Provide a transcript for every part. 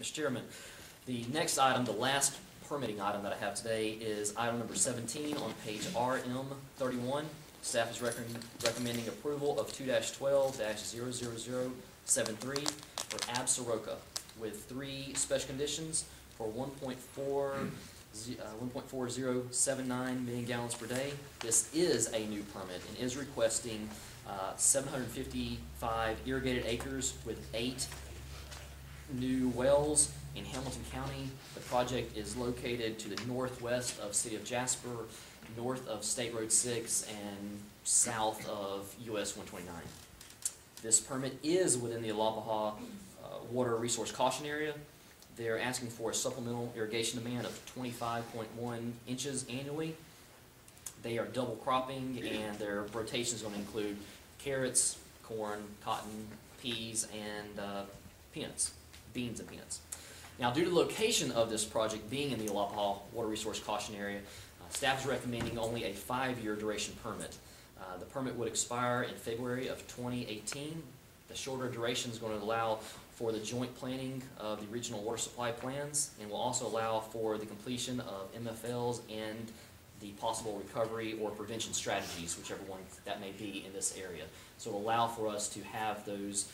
Mr. Chairman, the next item, the last permitting item that I have today is item number 17 on page RM31. Staff is recommending approval of 2-12-00073 for Absaroka with 3 special conditions for 1.4079 million gallons per day. This is a new permit and is requesting 755 irrigated acres with 8 new wells in Hamilton County. The project is located to the northwest of City of Jasper, north of State Road 6, and south of US 129. This permit is within the Alapaha Water Resource Caution Area. They're asking for a supplemental irrigation demand of 25.1 inches annually. They are double cropping, and their rotation is going to include carrots, corn, cotton, peas, and peanuts, beans and peanuts. Now, due to the location of this project being in the Alapaha Water Resource Caution Area, staff is recommending only a 5-year duration permit. The permit would expire in February of 2018. The shorter duration is going to allow for the joint planning of the regional water supply plans, and will also allow for the completion of MFLs and the possible recovery or prevention strategies, whichever one that may be in this area. So it will allow for us to have those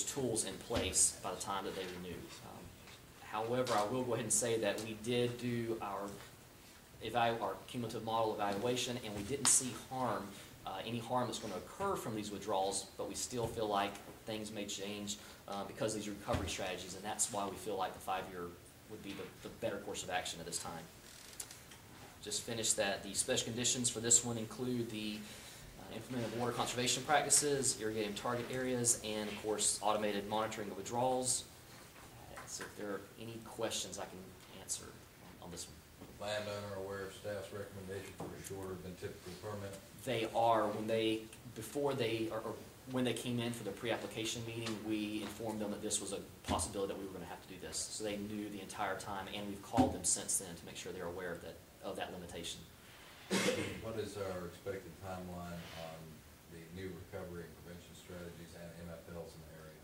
tools in place by the time that they renew. However, I will go ahead and say that we did do our cumulative model evaluation, and we didn't see any harm that's going to occur from these withdrawals, but we still feel like things may change because of these recovery strategies, and that's why we feel like the 5-year would be the better course of action at this time. Just finished that the special conditions for this one include the implement of water conservation practices, irrigating target areas, and of course automated monitoring of withdrawals. So if there are any questions I can answer on this one. Landowner aware of staff's recommendation for a shorter than typical permit? They are. When they came in for the pre-application meeting, we informed them that this was a possibility that we were going to have to do this. So they knew the entire time, and we've called them since then to make sure they're aware of that limitation. What is our expected timeline on the new recovery and prevention strategies and MFLs in the area?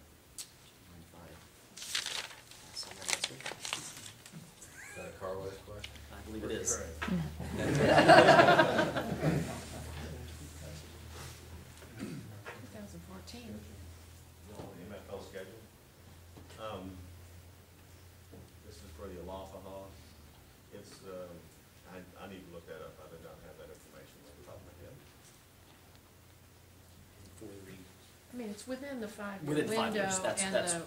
Is that a Carlos question? I believe it is. 2014. The MFL schedule. This is for the Alapaha. It's I need to look that up. I did not have that information off the top of my head. I mean, it's within the 5-year Within the 5 window, years. That's the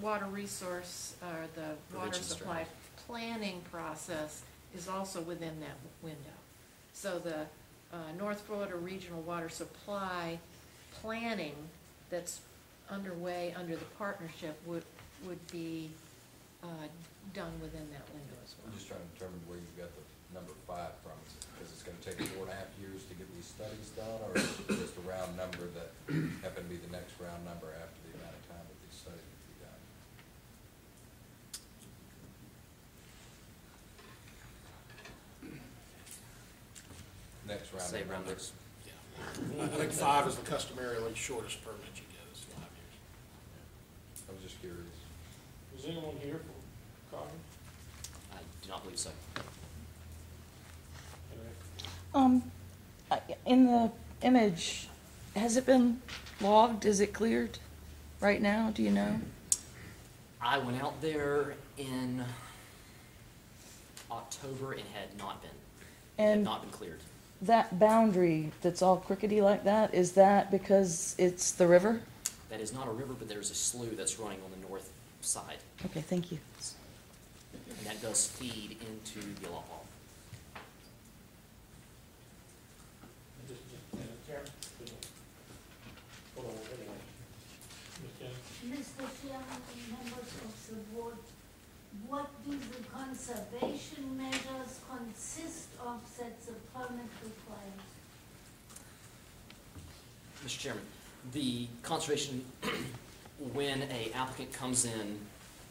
water resource, or the water supply planning process is also within that window. So the North Florida Regional Water Supply planning that's underway under the partnership would be done within that window as well. I'm just trying to determine where you got the number 5 from. Because it's going to take 4.5 years to get these studies done, or is it just a round number that happened to be the next round number after the amount of time that these studies would be done? Next round. Same round numbers. Yeah. I think 5 is the customarily shortest permit you get, is 5 years. I was just curious. Is anyone here from Cotton? I do not believe so. In the image, has it been logged? Is it cleared right now? Do you know? I went out there in October and had not been. And Cleared. that boundary that's all crickety like that, is that because it's the river? That is not a river, but there's a slough that's running on the north side. Okay, thank you. And that does feed into the Alapaha. Mr. Chairman and members of the board, what do the conservation measures consist of that the permit requires? Mr. Chairman, the conservation, when an applicant comes in,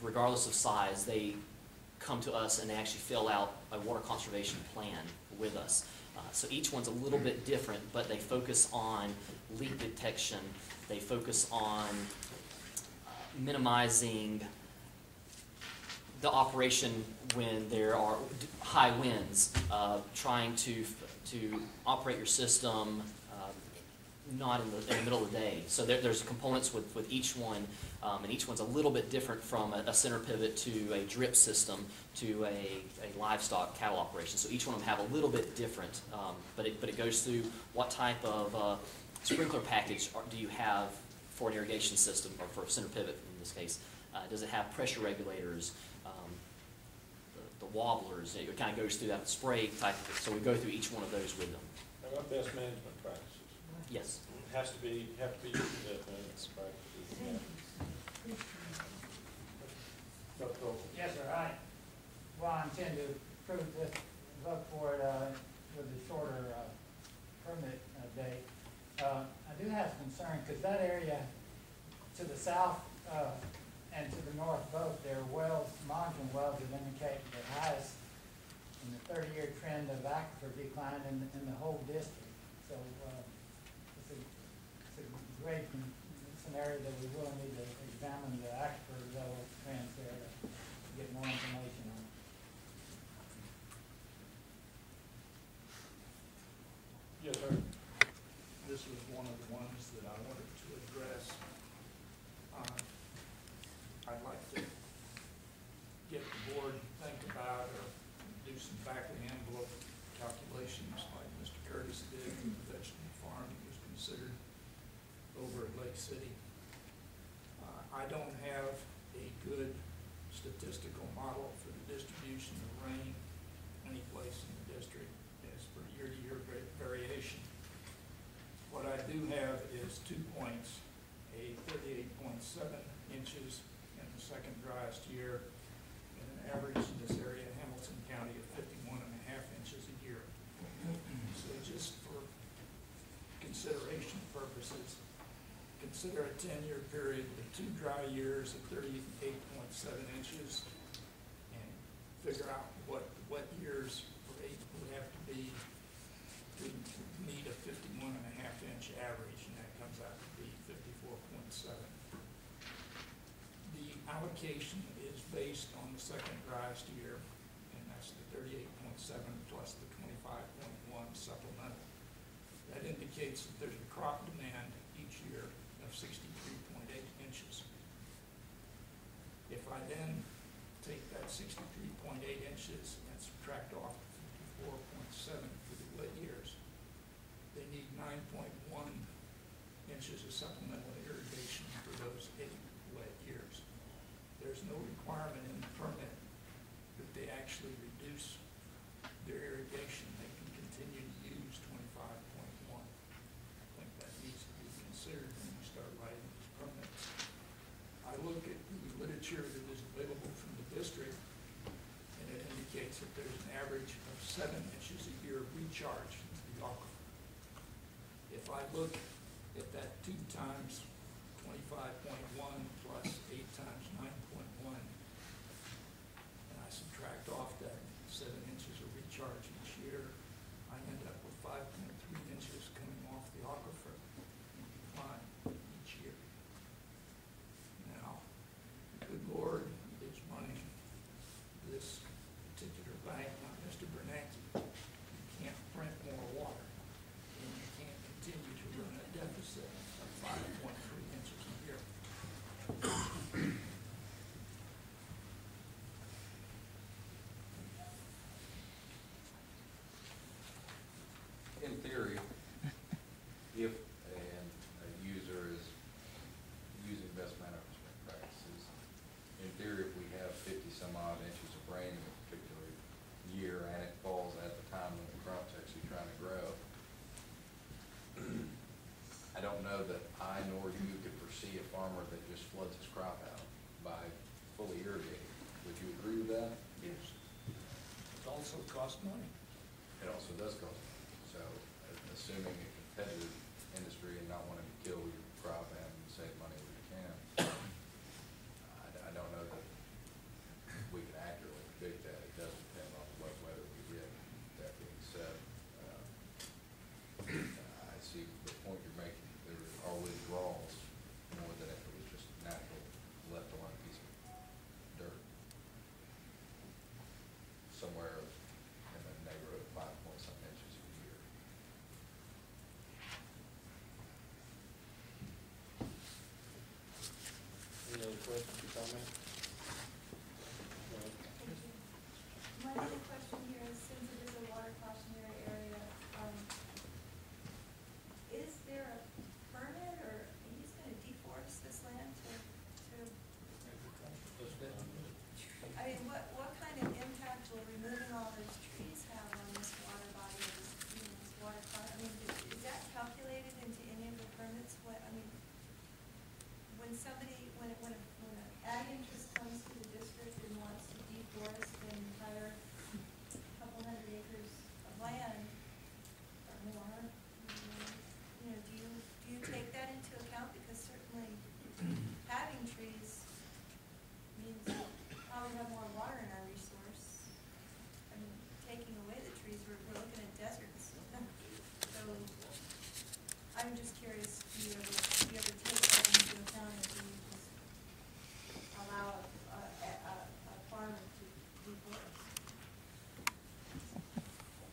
regardless of size, they come to us and they actually fill out a water conservation plan with us. So each one's a little bit different, but they focus on leak detection. They focus on minimizing the operation when there are high winds, trying to operate your system not in the middle of the day. So there's components with each one, and each one's a little bit different from a center pivot to a drip system to a livestock cattle operation. So each one of them have a little bit different, but it goes through what type of sprinkler package do you have for an irrigation system, or for a center pivot in this case. Does it have pressure regulators, the wobblers? It kind of goes through that spray type of thing. So we go through each one of those with them. How about best management practices? Yes. Have to be best management practices. Yes, sir, I intend to approve this, vote for it, with a shorter, permit, date. I do have concern, because that area to the south, and to the north both, there are wells, margin wells that indicate the highest in the 30-year trend of aquifer decline in the whole district. So, it's a great scenario that we will need to examine the aquifer level trends there to get more information on. Yes, sir. This was one of the ones that I wanted to address. I'd like to get the board to think about or do some back of the envelope calculations like Mr. Curtis did in the vegetable farm that was considered over at Lake City. I don't have a good statistical model for the distribution of rain any place in the district as for year-to-year variation. What I do have is 2 points, a 38.7 inches in the second driest year, and an average in this area in Hamilton County of 51.5 inches a year. So just for consideration purposes, consider a 10-year period with 2 dry years of 38.7 inches, and figure out what the wet years rate would have to be to meet a 51.5 inch average, and that comes out to be 54.7. The allocation is based on the second driest year, and that's the 38.7 plus the 25.1 supplemental. That indicates that there's a crop demand each year of 63.8 inches. If I then take that 63.8 inches and subtract off 54.7 for the wet years, they need 9.1 inches of supplemental irrigation for those 8 wet years. There's no requirement in the permit that they actually reduce their irrigation. They can continue to use 25.1. I think that needs to be considered when we start writing these permits. I look at the literature that is available from the district, and it indicates that there's an average of 7 inches a year recharge into the aquifer. If I look at that 2 times 25.1 plus 8 times 9.1, and I subtract off that 7 inches of recharge each year, I end up with 5.3 inches coming off the aquifer in decline each year. Now, good Lord is running this particular bank, not Mr. Bernanke. You can't print more water, and you can't continue to run a deficit of 5.3 inches a year. In theory, if a user is using best management practices, in theory, if we have 50-some odd inches of rain in a particular year and it falls at the time when the crop's actually trying to grow, I don't know that I nor you could foresee a farmer that just floods his crop out by fully irrigating. Would you agree with that? Yes. It also costs money. It also does cost money. So, assuming a competitive industry and not wanting to kill your crop and save money where you can, I don't know that we can accurately predict that. It does depend on what weather we get. That being said, I see the point you're making. There are withdrawals more than if it was just natural left alone piece of dirt. I'm just curious, do you ever take that into account, or do you just allow a farmer to do forest?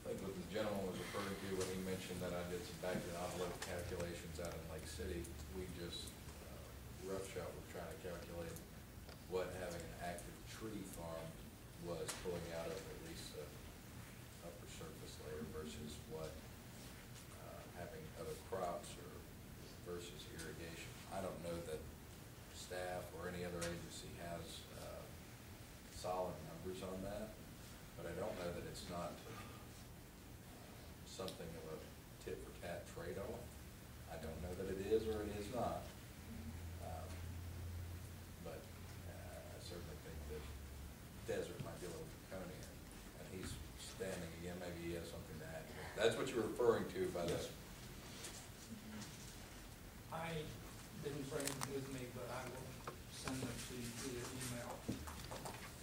I think what the gentleman was referring to when he mentioned that I did some back of the envelope calculations out in Lake City, we just, rough shot, we're trying to calculate what having an active tree farm was pulling out of at least the upper surface layer versus what, having other crops or versus irrigation. I don't know that staff or any other agency has, solid numbers on that, but I don't know that it's not something of a tit for tat trade-off. I don't know that it is or it is not. But I certainly think that desert might be a little draconian, and he's standing again, maybe he has something to add. That's what you're referring to by this. I didn't bring them with me, but I will send them to you via email.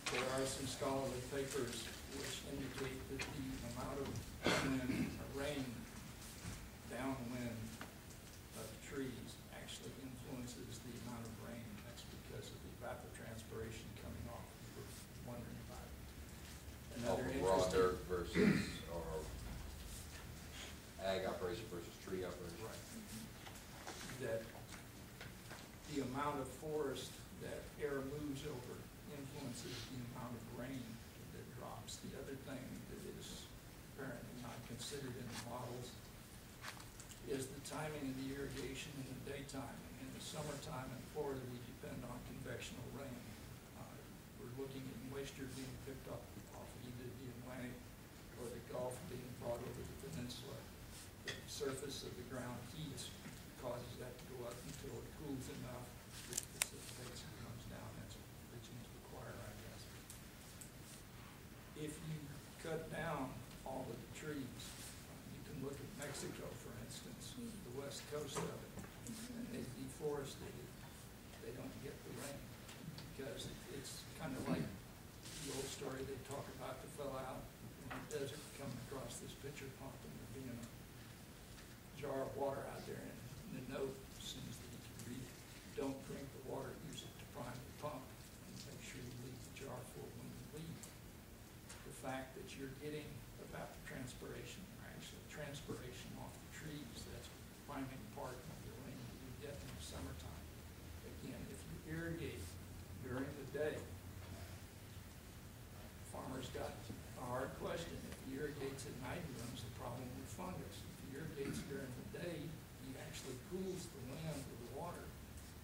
There are some scholarly papers which indicate that the amount of rain downwind of trees actually influences the amount of rain. That's because of the evapotranspiration coming off, if you're wondering about it. Another Raw interesting. dirt versus, or ag operation versus tree operation. Right. That the amount of forest that air moves over influences the amount of rain that drops. The other thing that is apparently not considered in the models is the timing of the irrigation in the daytime. In the summertime in Florida, we depend on convectional rain. We're looking at moisture being picked up off either the Atlantic or the Gulf being brought over the peninsula. The surface of the ground heats, causes that to go up until it cools enough, it precipitates and comes down. That's what regions require, I guess. If you cut down all of the trees, you can look at Mexico, for instance, the west coast of it, and they deforested it. They don't get the rain because it's kind of like the old story they talk about the fellow out in the desert coming across this pitcher pump and there being a jar of water out there, and the note seems that you can read it. Don't drink the water, use it to prime the pump, and make sure you leave the jar full when you leave. The fact that you're getting evapotranspiration, or actually transpiration off the trees, that's priming part of the rain that you get in the summertime. Again, if you irrigate during the day, farmers got a hard question. If he irrigates at night, he runs the problem with fungus. If he irrigates during the day, he actually cools the land with the water.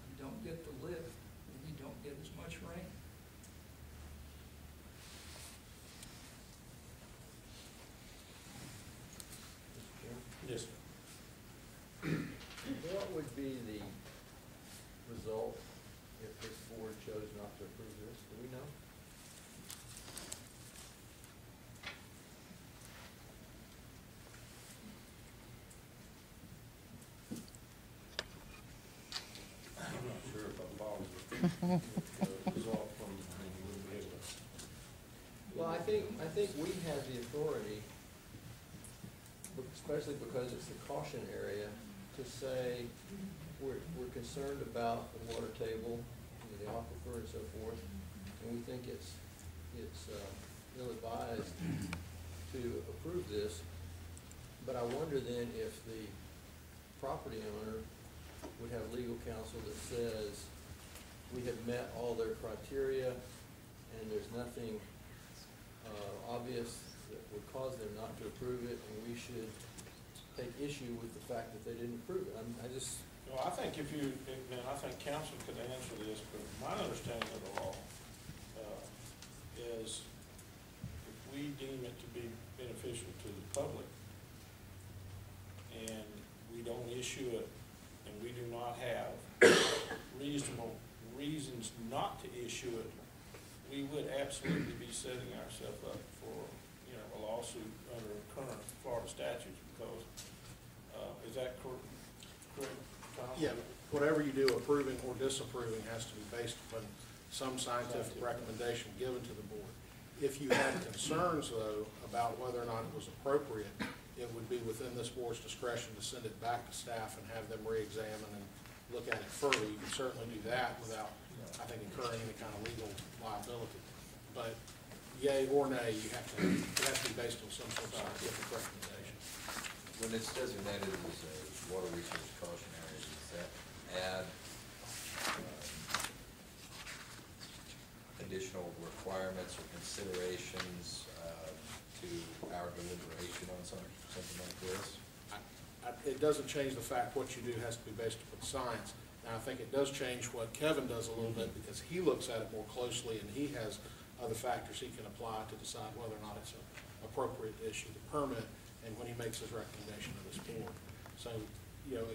You don't get the lift, and you don't get as much rain. Yes, sir. What would be the result if this board chose not to approve this? Do we know? I'm not sure if I follow the result from, you wouldn't be able to. Well, I think we have the authority, especially because it's a caution area, to say we're concerned about the water table, the aquifer and so forth, and we think it's ill-advised to approve this. But I wonder then if the property owner would have legal counsel that says we have met all their criteria and there's nothing obvious that would cause them not to approve it, and we should take issue with the fact that they didn't approve it. Well, I think if you, and I think council could answer this, but my understanding of the law is if we deem it to be beneficial to the public and we don't issue it and we do not have reasonable reasons not to issue it, we would absolutely be setting ourselves up for, a lawsuit under current Florida statutes because, is that correct, Tom? Yeah, whatever you do, approving or disapproving, has to be based upon some scientific recommendation given to the board. If you had concerns, though, about whether or not it was appropriate, it would be within this board's discretion to send it back to staff and have them re-examine and look at it further. You can certainly do that without, I think, incurring any kind of legal liability. But yay or nay, it has to be based on some sort of scientific recommendation. When it's designated as a water resource caution area, does that add additional requirements or considerations to our deliberation on something like this? It doesn't change the fact what you do has to be based upon science. Now, I think it does change what Kevin does a little bit because he looks at it more closely and he has other factors he can apply to decide whether or not it's appropriate to issue the permit and when he makes his recommendation to this board. So,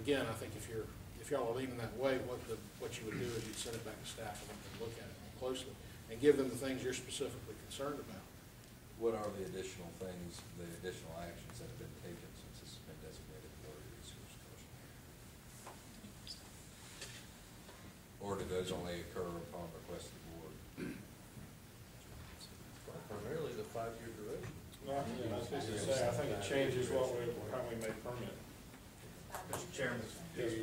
again, I think if y'all are leaning that way, what you would do is you'd send it back to staff and let them look at it more closely and give them the things you're specifically concerned about. What are the additional things, the additional actions that have been taken since this has been designated water resource caution area? Or do those only occur upon request of the board? Primarily the 5-year duration. No, I was just gonna say, I think it changes how we make permit. Mr. Chairman, Yes.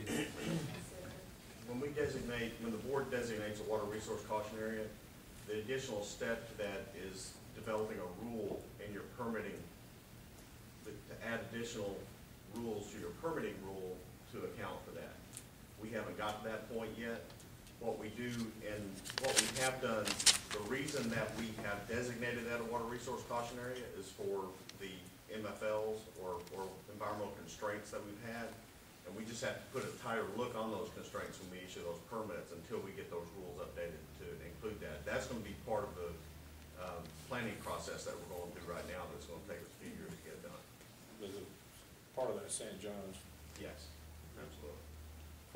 when the board designates a water resource caution area, the additional step to that is developing a rule in your permitting, to add additional rules to your permitting rule to account for that. We haven't got to that point yet. What we do and what we have done, the reason that we have designated that a water resource caution area is for the MFLs or environmental constraints that we've had. And we just have to put a tighter look on those constraints when we issue those permits until we get those rules updated to include that. That's going to be part of the planning process that we're going through right now that's going to take us a few years to get done. There's a part of that St. John's. Yes, absolutely.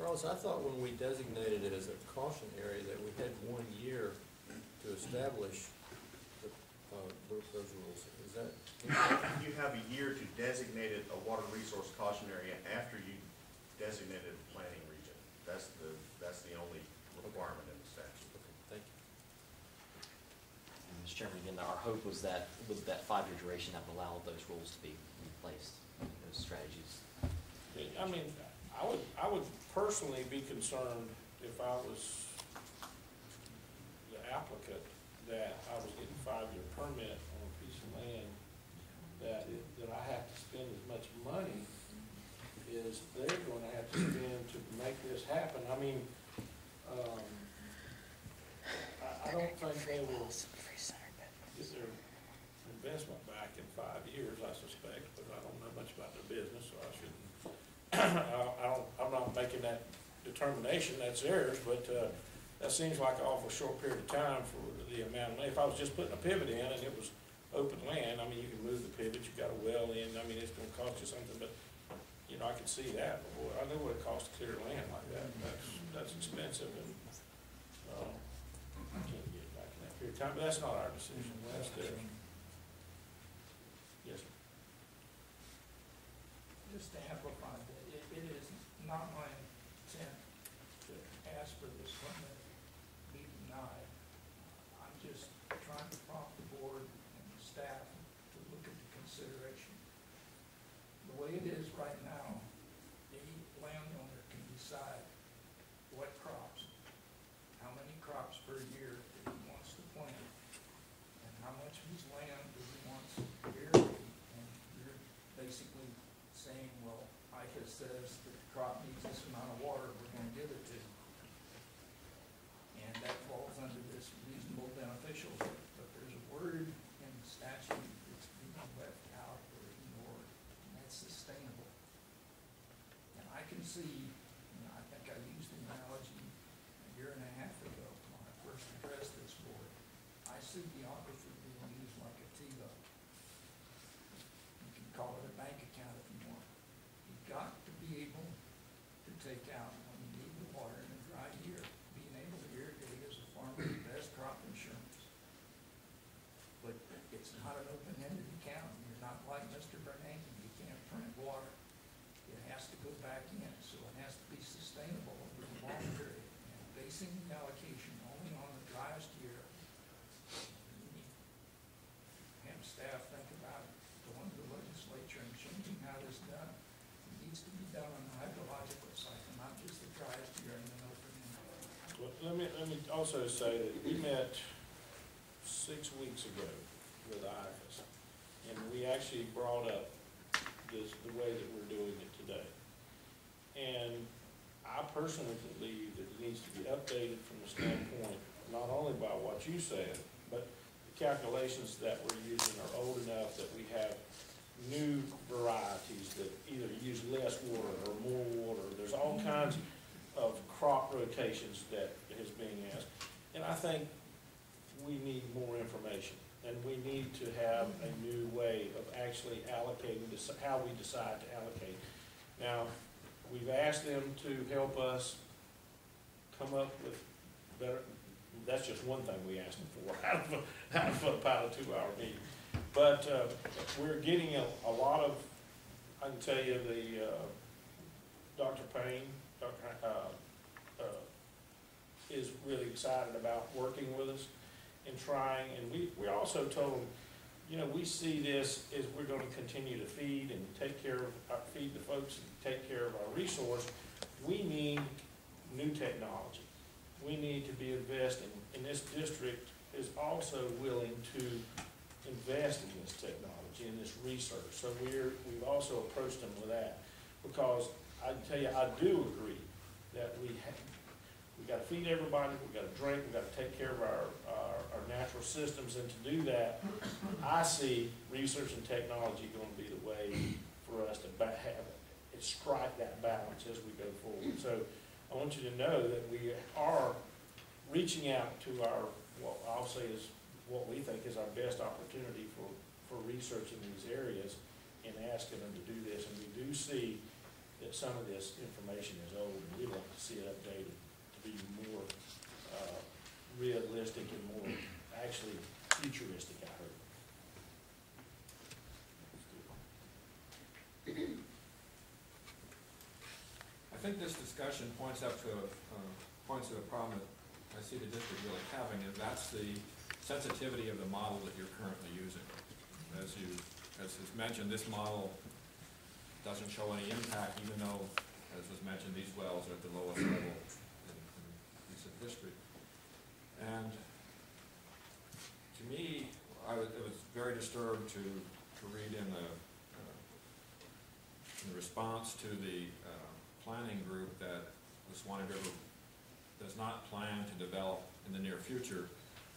Carlos, I thought when we designated it as a caution area that we had 1 year to establish those rules. Is that? You have a year to designate it a water resource caution area after you designated a planning region. That's the only requirement in the statute. Okay, thank you. Mr. Chairman, again, our hope was that with that 5-year duration, that would allow those rules to be in place, those strategies. I mean, I would personally be concerned if I was the applicant that I was getting a 5-year permit on a piece of land that I have to spend as much money as they're gonna have to spend to make this happen. I mean, I don't think they will get their investment back in 5 years, I suspect, but I don't know much about their business, so I shouldn't. I'm not making that determination, that's theirs, but that seems like an awful short period of time for the amount of money. If I was just putting a pivot in and it was open land, I mean, you can move the pivot, you got a well in, I mean, it's gonna cost you something, but, I could see that, but boy, I know what it costs to clear land like that, that's expensive, and, I can't get it back in that period of time, but that's not our decision, that's theirs. Yes, sir. Just to amplify that, it is not my intent to ask for this permit be denied. I'm just trying to prompt the board and the staff to look at the consideration. The way it is right now, the landowner can decide what crops, how many crops per year that he wants to plant, and how much of his land that he wants to irrigate. And you're basically saying, well, ICA says that the crop needs this amount of water, we're gonna give it to him. And that falls under this reasonable beneficial, but there's a word in the statute that's being left out or ignored, and that's sustainable. And I can see, I think I used the analogy a year and a half ago when I first addressed this board. I see the aquifer being used like a T-boat. You can call it a bank account if you want. You've got to be able to take out when you need the water in a dry year. Being able to irrigate is a farmer's best crop insurance. But it's not an open-ended account. You're not like Mr. Bernanke. You can't print water. It has to go back in, so it has to be sustainable over a long period. And basing the allocation only on the driest year, you need to have staff think about going to the legislature and changing let me also say that we met 6 weeks ago with IFAS, and we actually brought up the way that we're doing it today. And I personally believe that it needs to be updated from the standpoint, not only by what you said, but the calculations that we're using are old enough that we have new varieties that either use less water or more water. There's all kinds of crop rotations that is being asked. And I think we need more information, and we need to have a new way of actually allocating this, how we decide to allocate. Now, we've asked them to help us come up with better, that's just one thing we asked them for out of about a 2-hour meeting. But we're getting a lot of, I can tell you, Dr. Payne, is really excited about working with us and trying, and we also told them, you know, we see this as we're going to continue to feed and take care of, feed the folks and take care of our resource. We need new technology. We need to be investing, and this district is also willing to invest in this technology and this research. So we've also approached them with that, because I can tell you, I do agree that we got to feed everybody, we got to drink, we got to take care of our natural systems, and to do that, I see research and technology going to be the way for us to strike that balance as we go forward. So I want you to know that we are reaching out to our, what I'll say is what we think is our best opportunity for research in these areas, and asking them to do this. And we do see that some of this information is old, and we'd like to see it updated to be more realistic and more actually futuristic, I heard. I think this discussion points to a problem that I see the district really having, and that's the sensitivity of the model that you're currently using. As is mentioned, this model doesn't show any impact, even though, as was mentioned, these wells are at the lowest level in recent history. And to me, it was very disturbed to read in the response to the planning group that the Swanee River does not plan to develop in the near future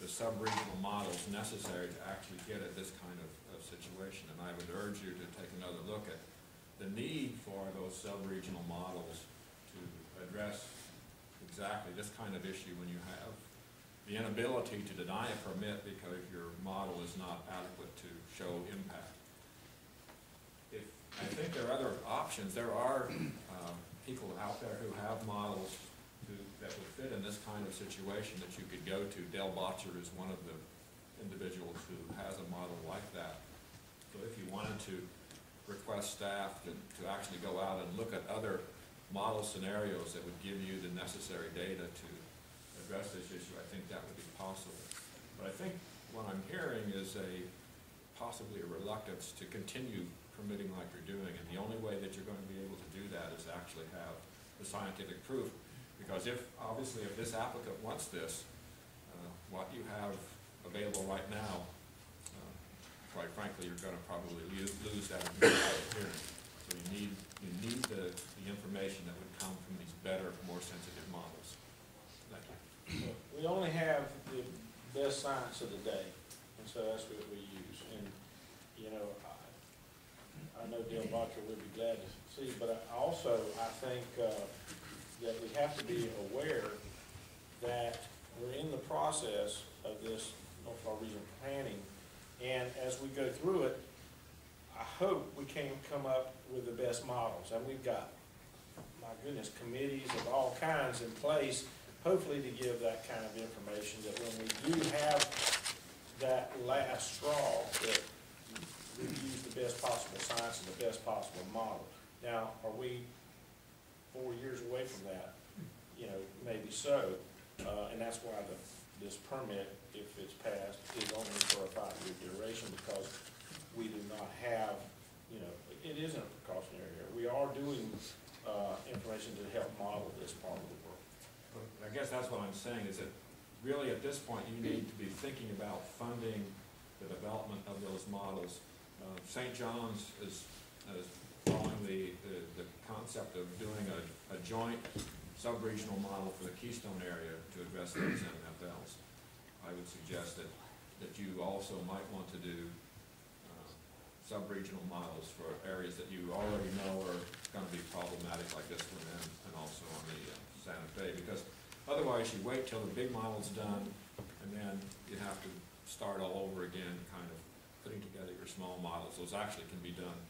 the sub-regional models necessary to actually get at this kind of situation. And I would urge you to take another look at the need for those sub-regional models to address exactly this kind of issue when you have the inability to deny a permit because your model is not adequate to show impact. I think there are other options. There are people out there who have models that would fit in this kind of situation that you could go to. Del Botcher is one of the individuals who has a model like that. So if you wanted to request staff to actually go out and look at other model scenarios that would give you the necessary data to address this issue, I think that would be possible. But I think what I'm hearing is possibly a reluctance to continue permitting like you're doing, and the only way that you're going to be able to do that is actually have the scientific proof. Because obviously if this applicant wants this, what you have available right now, quite frankly, you're going to probably lose that hearing. So you need the information that would come from these better, more sensitive models. Thank you. We only have the best science of the day, and so that's what we use. And you know, I know Del Botcher would be glad to see, but I think that we have to be aware that we're in the process of this North Florida Regional Planning, and as we go through it, I hope we can come up with the best models. And we've got, my goodness, committees of all kinds in place, hopefully to give that kind of information, that when we do have that last straw, that we use the best possible science and the best possible model. Now, are we 4 years away from that? You know, maybe so. And that's why this permit, if it's passed, is only for a 5-year duration, because we do not have, you know, it isn't a precautionary area. We are doing information to help model this part of the world. I guess that's what I'm saying, is that really at this point, you need to be thinking about funding the development of those models. St. John's is following the concept of doing a joint sub-regional model for the Keystone area to address those MFLs. I would suggest that you also might want to do sub-regional models for areas that you already know are going to be problematic, like this one and also on the Santa Fe, because otherwise you wait till the big model's done and then you have to start all over again, kind of putting together your small models. Those actually can be done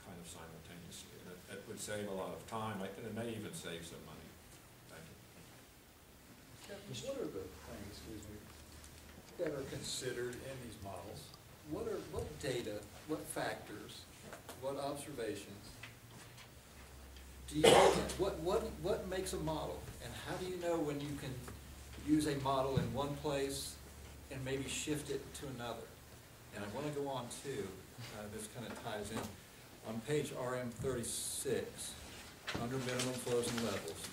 kind of simultaneously. And it would save a lot of time, and it may even save some money. Thank you. What are the things, excuse me, that are considered in these models? What data, what factors, what observations do you look at? What makes a model? And how do you know when you can use a model in one place and maybe shift it to another? And I want to go on to, this kind of ties in, on page RM 36, under minimum flows and levels,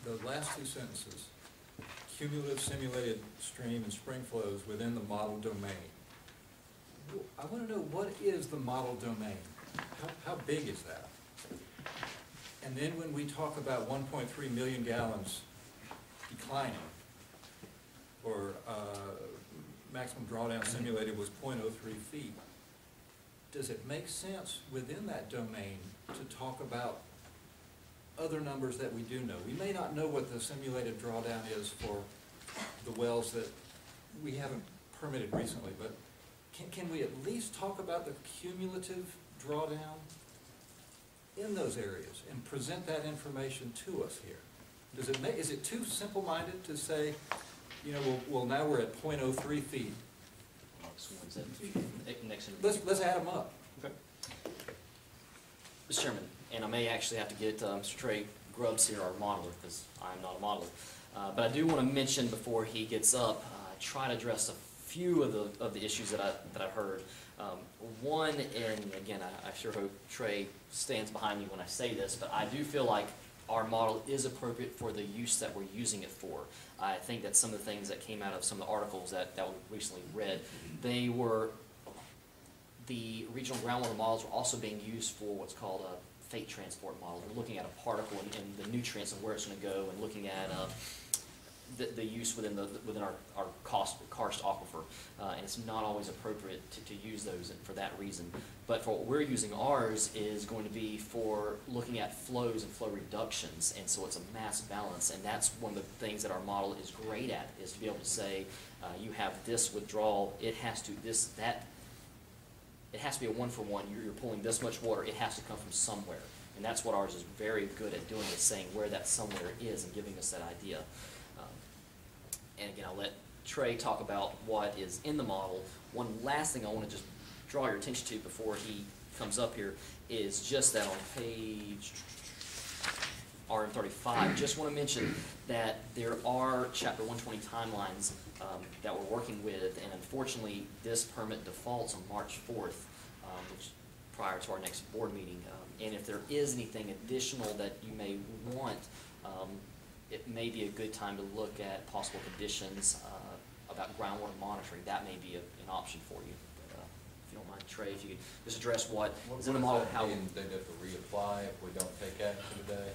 the last two sentences, cumulative simulated stream and spring flows within the model domain. I want to know, what is the model domain? How big is that? And then when we talk about 1.3 million gallons declining, or maximum drawdown simulated was 0.03 feet, does it make sense within that domain to talk about other numbers that we do know? We may not know what the simulated drawdown is for the wells that we haven't permitted recently, but can we at least talk about the cumulative drawdown in those areas and present that information to us here? Does it make, is it too simple-minded to say, you know, well now we're at 0.03 feet. Let's add them up. Okay. Mr. Chairman, and I may actually have to get Mr. Trey Grubbs here, our modeler, because I'm not a modeler. But I do want to mention before he gets up, try to address a few of the issues that I've heard. One, and again, I sure hope Trey stands behind me when I say this, but I do feel like our model is appropriate for the use that we're using it for. I think that some of the things that came out of some of the articles that we recently read, the regional groundwater models are also being used for what's called a fate transport model. We're looking at a particle and the nutrients and where it's going to go, and looking at the use within our karst aquifer, and it's not always appropriate to use those for that reason. But for what we're using, ours is going to be for looking at flows and flow reductions, and so it's a mass balance, and that's one of the things that our model is great at, is to be able to say, you have this withdrawal, it has to be a one-for-one. You're pulling this much water, it has to come from somewhere, and that's what ours is very good at doing, is saying where that somewhere is and giving us that idea. And again, I'll let Trey talk about what is in the model. One last thing I want to just draw your attention to before he comes up here is just that on page RM35, just want to mention that there are Chapter 120 timelines that we're working with, and unfortunately this permit defaults on March 4th, which prior to our next board meeting. And if there is anything additional that you may want, it may be a good time to look at possible conditions about groundwater monitoring. That may be an option for you. But, if you don't mind, Trey, if you could just address what is in the model. How they'd have to reapply if we don't take action today?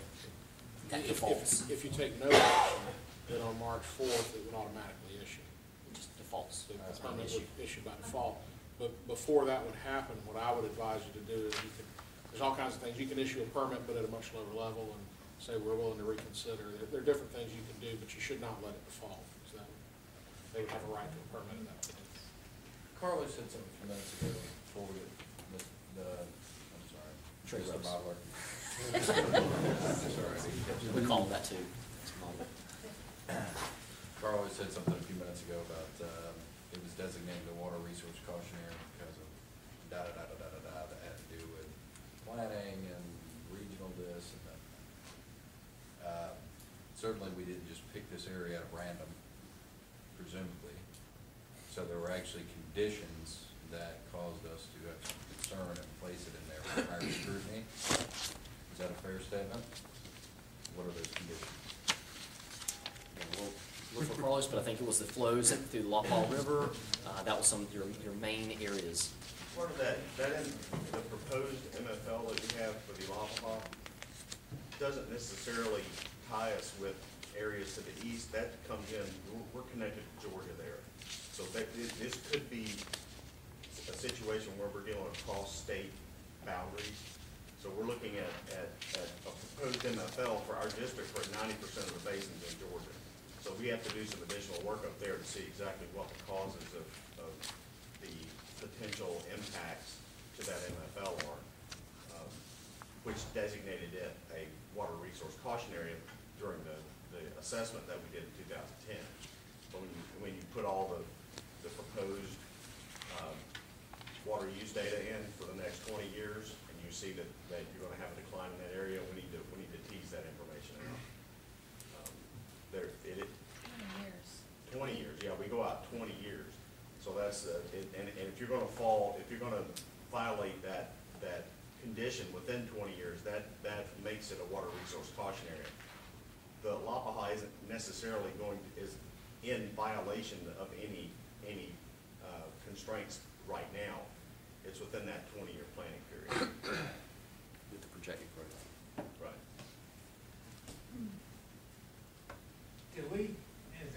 That defaults. If you take no action, then on March 4th, it would automatically issue. It just defaults. So the permit would issue by default. But before that would happen, what I would advise you to do is there's all kinds of things. You can issue a permit, but at a much lower level, and say we're willing to reconsider. There are different things you can do, but you should not let it default, because they would have a right to a permit at that point. Carly said something a few minutes ago before we I'm sorry. Trey Mr. Rose. Modeler. Sorry. We call them that too. Carl said something a few minutes ago about it was designated a water resource caution area because of that had to do with planning and regional this and that. Certainly we didn't just pick this area at random, presumably. So there were actually conditions that caused us to have some concern and place it in there for higher scrutiny. Is that a fair statement? What are those conditions? And we'll look for Carlos, but I think it was the flows through the La Paul River. That was some of your main areas. Part of that in the proposed MFL that we have for the Lavaha doesn't necessarily tie us with areas to the east. That comes in, we're connected to Georgia there. So this could be a situation where we're dealing across state boundaries. So we're looking at a proposed MFL for our district for 90% of the basins in Georgia. So we have to do some additional work up there to see exactly what the causes of the potential impacts to that MFL are, which designated it a water resource caution area during the assessment that we did in 2010. But when you put all the proposed water use data in for the next 20 years, and you see that you're going to have a decline in that area, we need to tease that information out. 20 years, yeah, we go out 20 years. So that's, and if you're gonna violate that condition within 20 years, that makes it a water resource caution area. The Lavaha isn't necessarily is in violation of any constraints right now. It's within that 20-year planning period. With the projected growth. Right. Is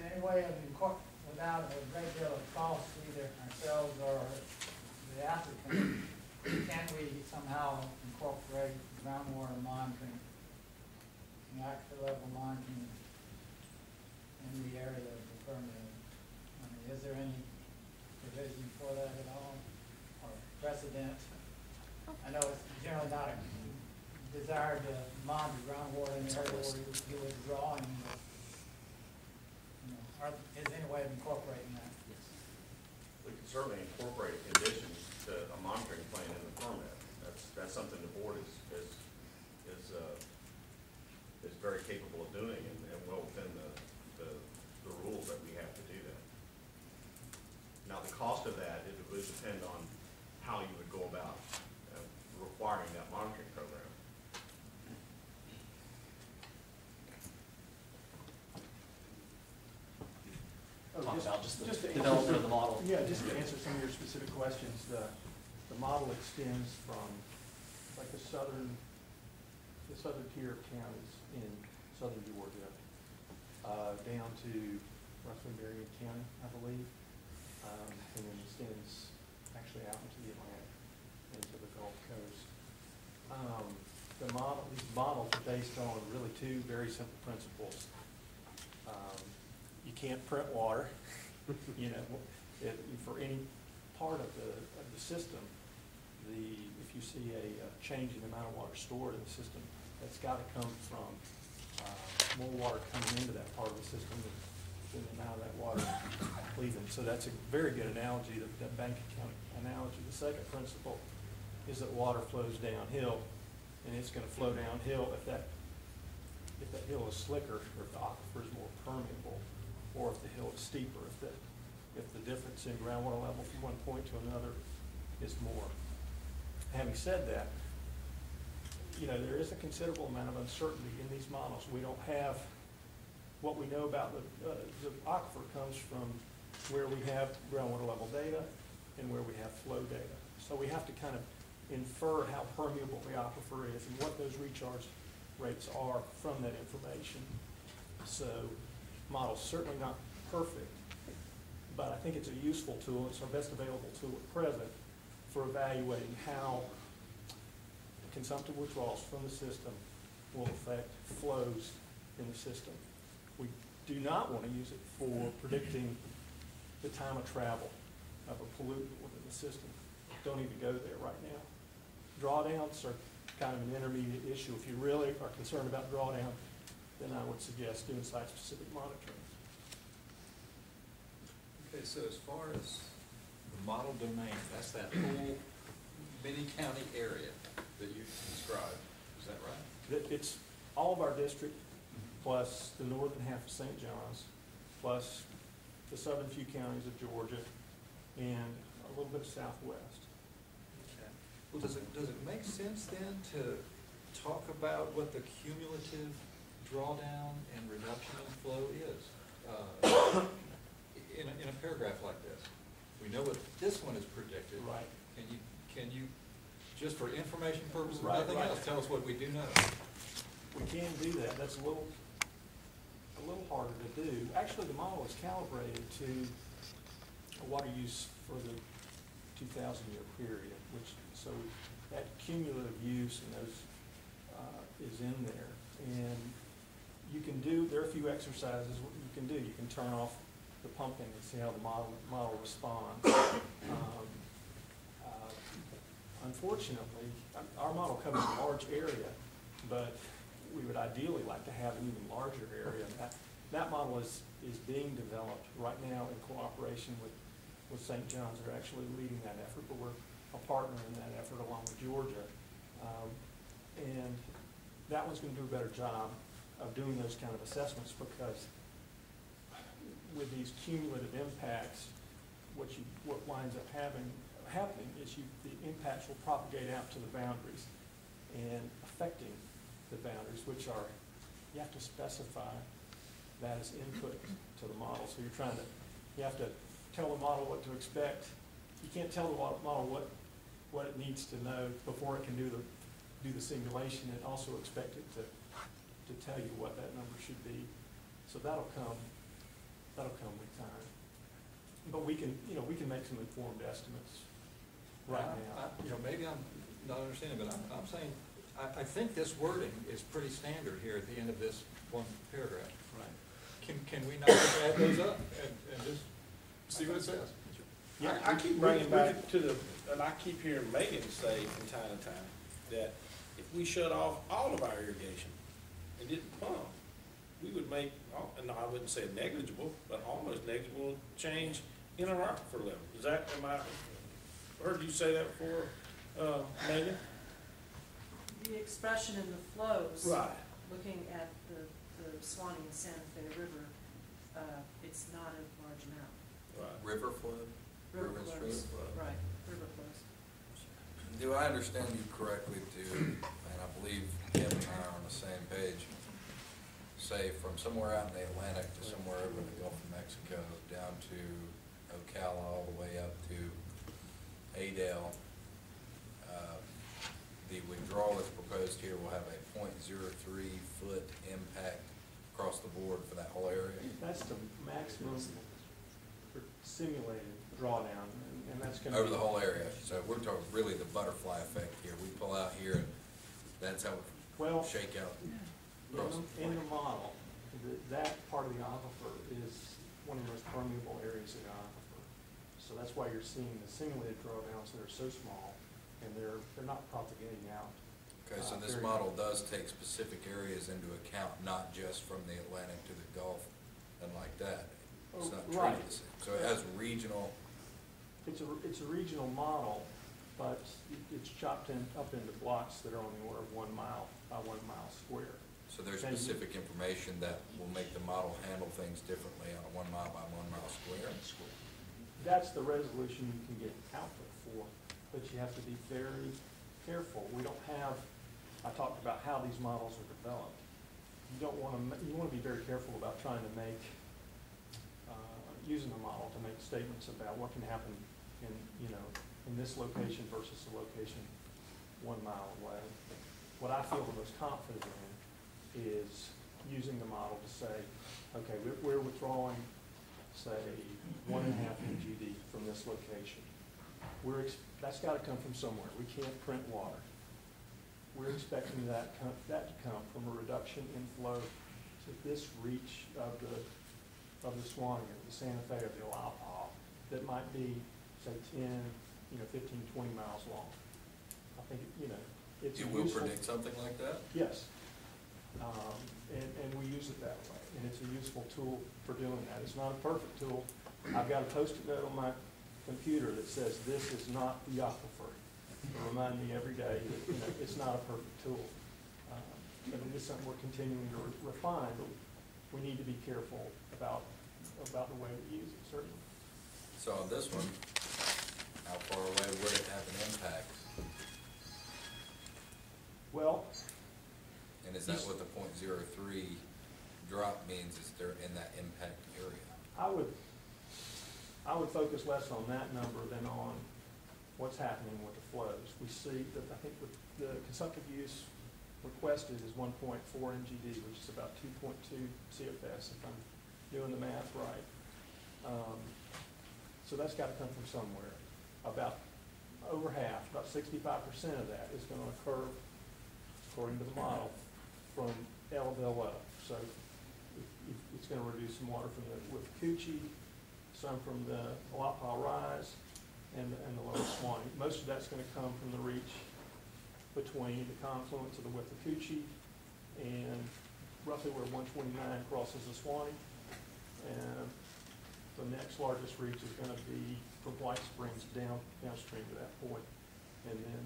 there any way of without a great deal of cost, either ourselves or the applicant, can we somehow incorporate groundwater monitoring, aquifer level monitoring in the area of the permit? I mean, is there any provision for that at all, or precedent? I know it's generally not a desire to monitor groundwater in the area where you were drawing, but is there any way of incorporating that? Yes. We can certainly incorporate conditions to a monitoring plan in the permit. That's something the board is very capable of doing and well within the rules that we have to do that. Now, the cost of that, it would depend on how you would go about requiring that monitoring program. Talk about just the to development answer, of the model. Yeah, just to answer some of your specific questions, the model extends from like the southern tier of counties in southern Georgia, down to roughly Marion County, I believe, and then extends actually out into the Atlantic, into the Gulf Coast. These models are based on really two very simple principles. You can't print water, for any part of the system. If you see a change in the amount of water stored in the system, that's got to come from more water coming into that part of the system than the amount of that water leaving. So that's a very good analogy, that bank account analogy. The second principle is that water flows downhill, and it's going to flow downhill if that hill is slicker, or if the aquifer is more permeable, or if the hill is steeper, if the difference in groundwater level from one point to another is more. Having said that, there is a considerable amount of uncertainty in these models. We don't have what we know about the aquifer comes from where we have groundwater level data and where we have flow data. So we have to kind of infer how permeable the aquifer is and what those recharge rates are from that information. So model's certainly not perfect, but I think it's a useful tool. It's our best available tool at present for evaluating how consumptive withdrawals from the system will affect flows in the system. We do not want to use it for predicting the time of travel of a pollutant within the system. Don't even go there right now. Drawdowns are kind of an intermediate issue. If you really are concerned about drawdown, then I would suggest doing site-specific monitoring. Okay, so as far as the model domain, that's that whole mini-county area that you described, is that right? It's all of our district, plus the northern half of St. John's, plus the southern few counties of Georgia, and a little bit of southwest. Okay. Well, does it make sense then to talk about what the cumulative drawdown and reduction in flow is? In a paragraph like this, we know what this one is predicted. Right. Can you, just for information purposes, Right, nothing right. else, tell us what we do know? We can do that. That's a little harder to do. Actually, the model is calibrated to a water use for the 2,000-year period, so that cumulative use and those is in there. And you can do, there are a few exercises you can do. You can turn off the pumping and see how the model responds. Unfortunately, our model covers a large area, but we would ideally like to have an even larger area. That model is being developed right now in cooperation with St. John's. They're actually leading that effort, but we're a partner in that effort along with Georgia. And that one's going to do a better job of doing those kind of assessments, because with these cumulative impacts, what winds up happening is the impacts will propagate out to the boundaries and affecting the boundaries, which are, you have to specify that as input to the model. So you have to tell the model what to expect. You can't tell the model what it needs to know before it can do the simulation, and also expect it to tell you what that number should be. So that'll come with time. But we can make some informed estimates right now. Maybe I'm not understanding, but I'm saying, I think this wording is pretty standard here at the end of this one paragraph. Right. Can we not just add those up and just see what it says? Yeah, I keep bringing back to and I keep hearing Megan say from time to time that if we shut off all of our irrigation and didn't pump, we would make, and I wouldn't say negligible, but almost negligible change in our aquifer level. Am I heard you say that before, Megan? The expression in the flows. Right. Looking at the Swanee and Santa Fe River, it's not a large amount. Right. River flood? River flows, flood. right, river flows. Do I understand you correctly and I believe Kevin and I are on the same page, say from somewhere out in the Atlantic to somewhere over in the Gulf of Mexico, down to Ocala, all the way up to Adel, the withdrawal that's proposed here will have a 0.03 foot impact across the board for that whole area? That's the maximum for simulated drawdown, and that's going to Over the whole area. So we're talking really the butterfly effect here. We pull out here and that's how we shake out. In the model, that part of the aquifer is one of the most permeable areas of the aquifer. So that's why you're seeing the simulated drawdowns that are so small, and they're not propagating out. Okay, so this model does take specific areas into account, not just from the Atlantic to the Gulf and like that. It's not treated the same. So it has regional. It's a regional model, but it's chopped up into blocks that are on the order of 1 mile by 1 mile square. So there's specific information that will make the model handle things differently on a 1 mile by 1 mile square. That's the resolution you can get output for, but you have to be very careful. We don't have, I talked about how these models are developed. You want to be very careful about trying to make, using the model to make statements about what can happen in this location versus the location 1 mile away. What I feel the most confident in is using the model to say, okay, we're withdrawing, say, 1.5 MGD from this location. That's got to come from somewhere. We can't print water. We're expecting that to come from a reduction in flow to this reach of the Swanee, or the Santa Fe, or the Oahu, that might be, say, 10, 15, 20 miles long. I think, it's You will predict something like that? Yes. And we use it that way, and it's a useful tool for doing that. It's not a perfect tool. I've got a Post-it note on my computer that says, "This is not the aquifer." To remind me every day that it's not a perfect tool. But it is something we're continuing to refine, but we need to be careful about the way we use it, certainly. So on this one, how far away would it have an impact? Well, And is that what the .03 drop means, is they're in that impact area? I would focus less on that number than on what's happening with the flows. We see that, I think the consumptive use requested is 1.4 MGD, which is about 2.2 CFS, if I'm doing the math right. So that's got to come from somewhere. About over half, about 65% of that is going to occur, according to the model, from Ellaville up. So it's going to reduce some water from the Withlacoochee, some from the Alapah Rise, and the Lower Swanee. Most of that's going to come from the reach between the confluence of the Withlacoochee and roughly where 129 crosses the Swanee. And the next largest reach is going to be from White Springs downstream to that point. And then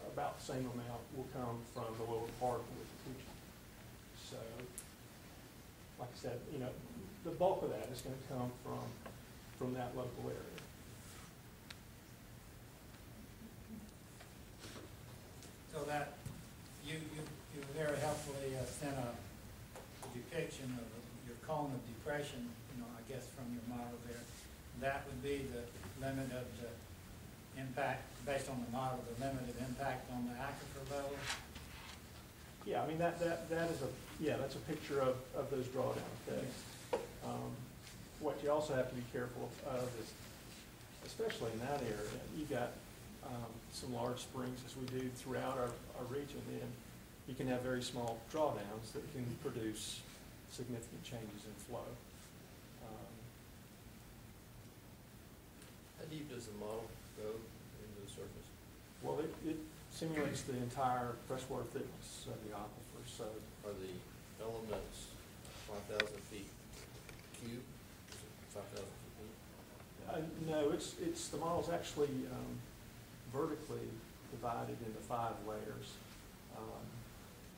about the same amount will come from the lower part of the Withlacoochee. So, like I said, you know, the bulk of that is going to come from that local area. So that, you very helpfully sent a depiction of your cone of depression, you know, I guess from your model there. That would be the limit of the impact, based on the model, the limit of impact on the aquifer level? Yeah, I mean, that is that's a picture of those drawdown effects. What you also have to be careful of is, especially in that area, you got some large springs, as we do throughout our region, and you can have very small drawdowns that can produce significant changes in flow. How deep does the model go into the surface? Well, it simulates the entire freshwater thickness of the aquifer, so. Are the elements 5,000 feet cube? Is it 5,000 feet deep? No, the model's actually vertically divided into 5 layers,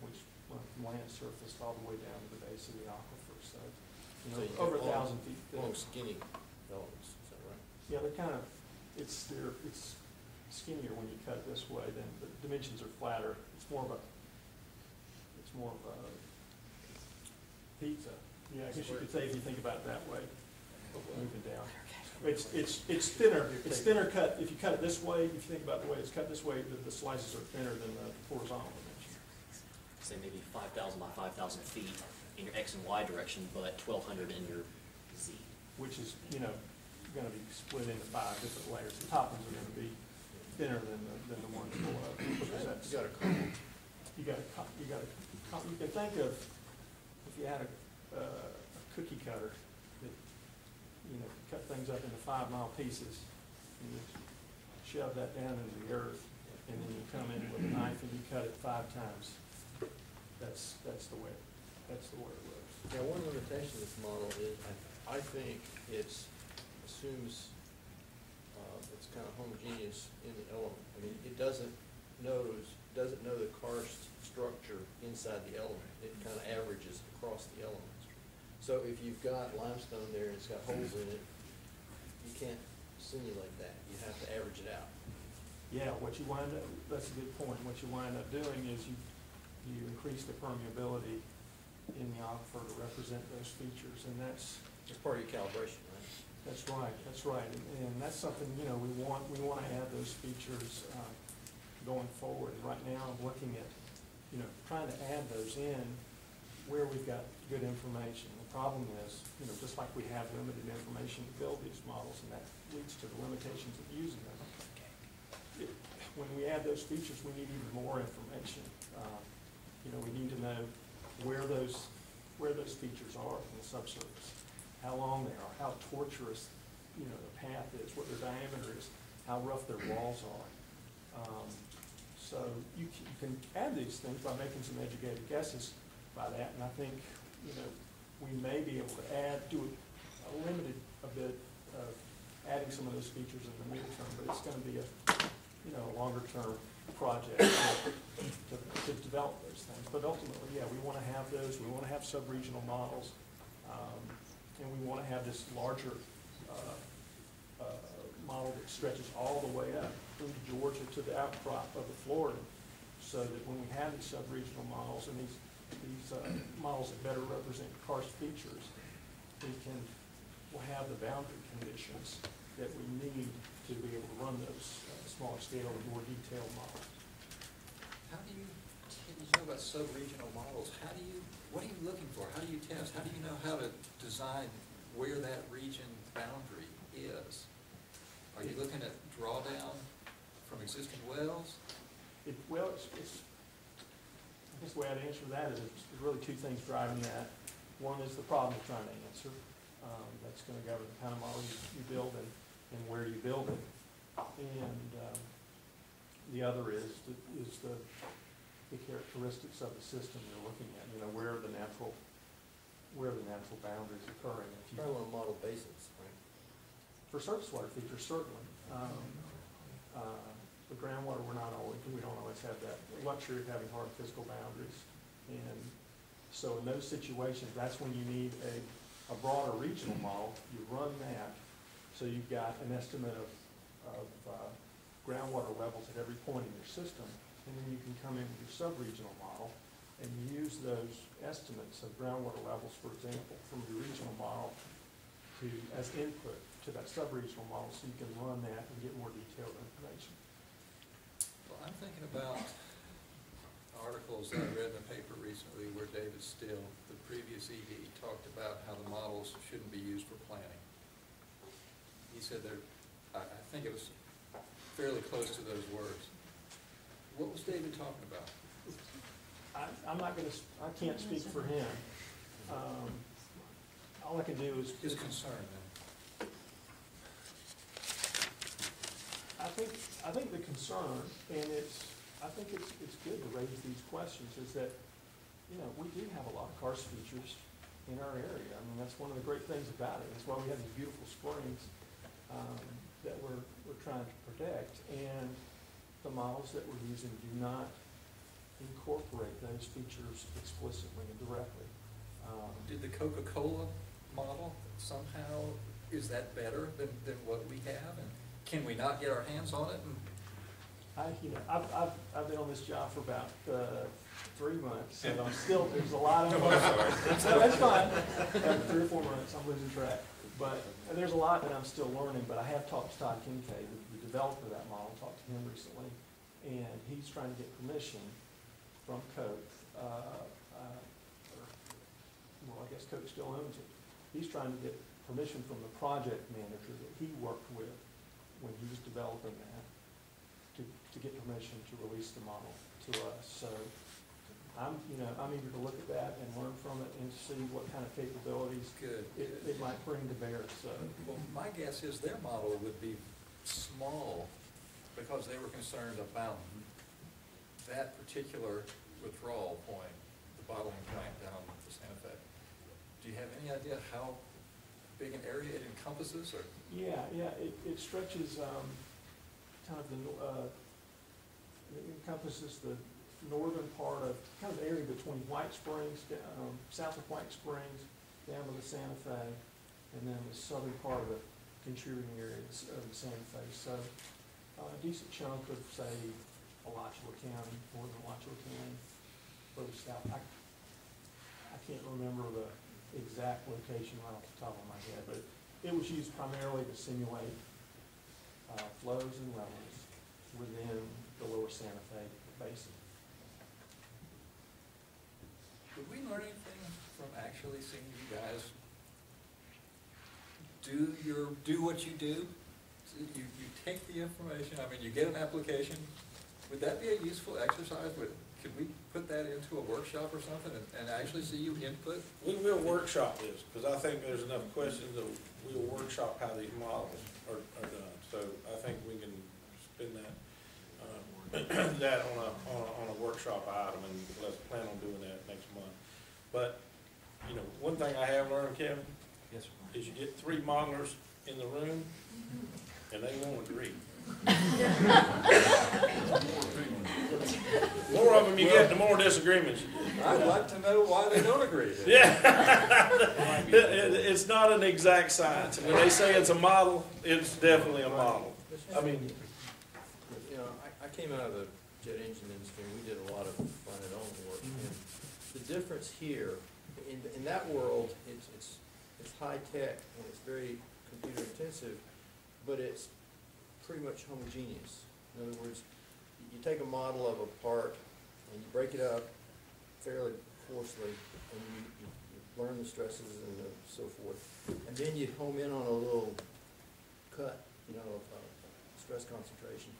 which run from land surface all the way down to the base of the aquifer. So, you know, So over 1,000 feet thick. Long skinny elements, is that right? Yeah, it's skinnier when you cut this way. Then the dimensions are flatter. It's more of a pizza. Yeah, I guess you could say if you think about it that way, moving down. It's thinner. It's thinner cut. If you cut it this way, if you think about the way it's cut this way, the slices are thinner than the horizontal dimension. Say maybe 5,000 by 5,000 feet in your X and Y direction, but 1,200 in your Z. Which is, you know, going to be split into 5 different layers. The top ones are going to be thinner than the ones below. Because that's, You got a cone. you can think of, if you had a cookie cutter that, you know, cut things up into 5-mile pieces, and you shove that down into the earth, and then you come in with a knife and you cut it 5 times. That's the way it works. Yeah, one limitation of this model is, I think assumes it's kind of homogeneous in the element. I mean, it doesn't know the karst structure inside the element. It kind of averages across the elements. So if you've got limestone there and it's got holes in it, you can't simulate that. You have to average it out. Yeah, that's a good point. What you wind up doing is you increase the permeability in the aquifer to represent those features, and that's part of your calibration, right? That's right, and that's something, you know, we want to add those features going forward. And right now, I'm looking at, you know, trying to add those in where we've got good information. The problem is, you know, just like we have limited information to build these models, and that leads to the limitations of using them. When we add those features, we need even more information. You know, we need to know where those features are in the subsurface, how long they are, how tortuous, you know, the path is, what their diameter is, how rough their walls are. So you can add these things by making some educated guesses by that, and I think, you know, we may be able to do a bit of adding some of those features in the near term, but it's going to be a longer term project to develop those things. But ultimately, yeah, we want to have those. We want to have sub-regional models, and we want to have this larger model that stretches all the way up into Georgia to the outcrop of the Florida. so that when we have these sub-regional models and these models that better represent karst features, we'll have the boundary conditions that we need to be able to run those smaller scale and more detailed models. How do you talk about sub-regional models, what are you looking for? How do you test? How do you know how to design where that region boundary is? Are you looking at drawdown from existing wells? I guess the way I'd answer that is there's really two things driving that. One is the problem you're trying to answer. That's going to govern the kind of model you build and where you build it. And the other is the characteristics of the system you're looking at. You know, where are the natural boundaries occurring? Probably on a model basis, right? For surface water features, certainly. The groundwater, we don't always have that luxury of having hard physical boundaries. And so in those situations, that's when you need a broader regional model. You run that, so you've got an estimate of groundwater levels at every point in your system, and then you can come in with your sub-regional model and use those estimates of groundwater levels, for example, from your regional model as input to that sub-regional model, so you can run that and get more detailed information. Well, I'm thinking about articles that I read in the paper recently where David Still, the previous ED, talked about how the models shouldn't be used for planning. He said I think it was fairly close to those words. What was David talking about? I can't speak for him. All I can do is. His concern then. I think the concern, and I think it's good to raise these questions, is that, you know, we do have a lot of karst features in our area. I mean, that's one of the great things about it. That's why we have these beautiful springs that we're trying to protect. And the models that we're using do not incorporate those features explicitly and directly. Did the Coca-Cola model somehow, is that better than what we have? And can we not get our hands on it? I've been on this job for about 3 months, so I'm still, there's a lot of. That's fine. 3 or 4 months, I'm losing track. But there's a lot that I'm still learning, but I have talked to Todd Kincaid, the developer of that model, talked to him recently, and he's trying to get permission from Coke, well, I guess Coke still owns it. He's trying to get permission from the project manager that he worked with when he was developing that to get permission to release the model to us. So I'm eager to look at that and learn from it and see what kind of capabilities it might bring to bear. So, well, my guess is their model would be small because they were concerned about that particular withdrawal point, the bottling plant down the Santa Fe. Do you have any idea how big an area it encompasses? Or? Yeah, it stretches kind of it encompasses the northern part of kind of the area between White Springs, south of White Springs, down to the Santa Fe, and then the southern part of the contributing areas of the Santa Fe. So a decent chunk of, say, Alachua County, northern Alachua County, further south. I can't remember the exact location right off the top of my head, but it was used primarily to simulate flows and levels within the lower Santa Fe basin. Did we learn anything from actually seeing you guys do what you do? So you take the information, I mean, you get an application. Would that be a useful exercise? Could we put that into a workshop or something and actually see you input? We will workshop this, because I think there's enough questions that we'll workshop how these models are done. So I think we can spend that on a workshop item, and let's plan on doing that next month. But, you know, one thing I have learned, Kevin, yes, sir, is you get 3 modelers in the room, and they won't agree. More of them you get, the more disagreements you get. I'd like to know why they don't agree. Yeah. It's not an exact science. When they say it's a model, it's definitely a model. I mean, you know, I came out of the jet engine industry, and we did difference here, in that world, it's high-tech and it's very computer intensive, but it's pretty much homogeneous. In other words, you take a model of a part and you break it up fairly coarsely, and you learn the stresses and so forth, and then you home in on a little cut, of stress concentration,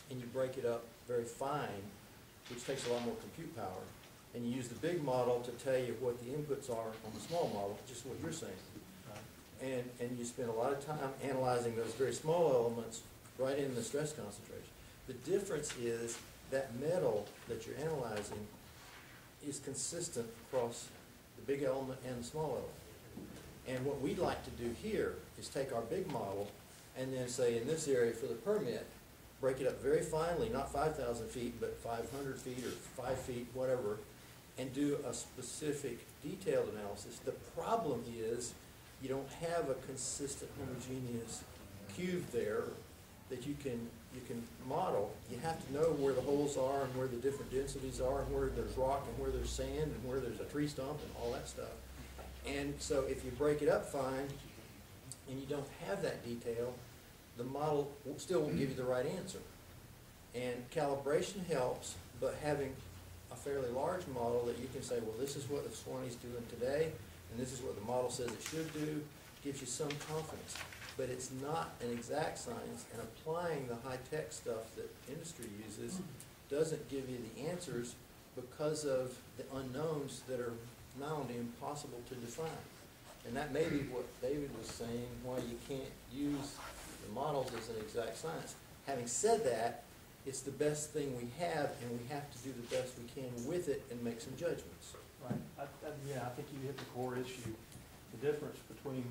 and you break it up very fine, which takes a lot more compute power, and you use the big model to tell you what the inputs are on the small model, just what you're saying. And you spend a lot of time analyzing those very small elements right in the stress concentration. The difference is that metal that you're analyzing is consistent across the big element and the small element. And what we'd like to do here is take our big model and then say in this area for the permit, break it up very finely, not 5,000 feet, but 500 feet or 5 feet, whatever, and do a specific detailed analysis. The problem is you don't have a consistent homogeneous cube there that you can model. You have to know where the holes are and where the different densities are and where there's rock and where there's sand and where there's a tree stump and all that stuff. And so if you break it up fine and you don't have that detail, the model still won't give you the right answer. And calibration helps, but having a fairly large model that you can say, well, this is what the Swanee's doing today, and this is what the model says it should do, gives you some confidence. But it's not an exact science, and applying the high-tech stuff that industry uses doesn't give you the answers because of the unknowns that are not only impossible to define. And that may be what David was saying, why you can't use the models as an exact science. Having said that, it's the best thing we have, and we have to do the best we can with it and make some judgments. Right. I think you hit the core issue. The difference between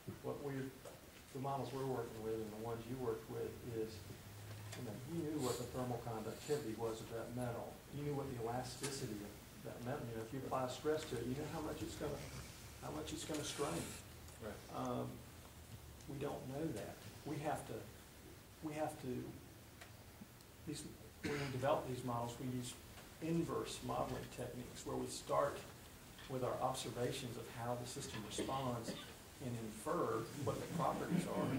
the models we're working with and the ones you worked with is, you knew what the thermal conductivity was of that metal. You knew what the elasticity of that metal. If you apply stress to it, you know how much it's going to strain. Right. We don't know that. We have to. When we develop these models, we use inverse modeling techniques where we start with our observations of how the system responds and infer what the properties are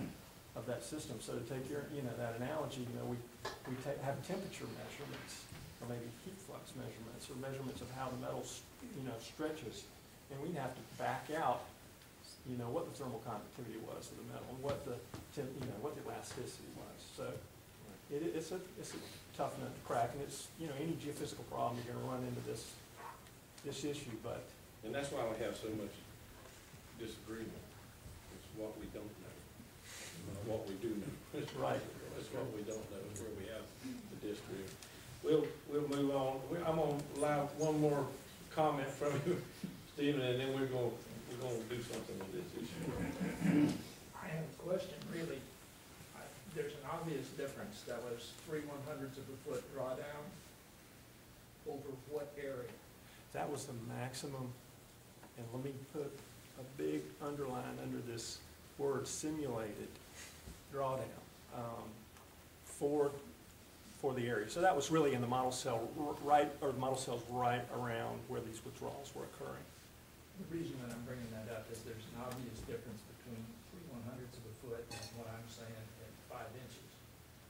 of that system. So to take that analogy, we have temperature measurements, or maybe heat flux measurements, or measurements of how the metal stretches, and we'd have to back out what the thermal conductivity was of the metal and what the elasticity was. So it's a tough nut to crack, and it's any geophysical problem you're going to run into this issue. But and that's why we have so much disagreement. It's what we don't know, not what we do know. Right. That's what we don't know is where we have the disagreement. We'll move on. I'm going to allow one more comment from you, Stephen, and then we're going to do something with this issue. I have a question, really. There's an obvious difference. That was 3/100ths of a foot drawdown over what area? that was the maximum, and let me put a big underline under this word simulated drawdown for the area. So that was really in the model cell right, or the model cells right around where these withdrawals were occurring. The reason that I'm bringing that up is there's an obvious difference between 3/100ths of a foot and what I'm saying at 5 inches.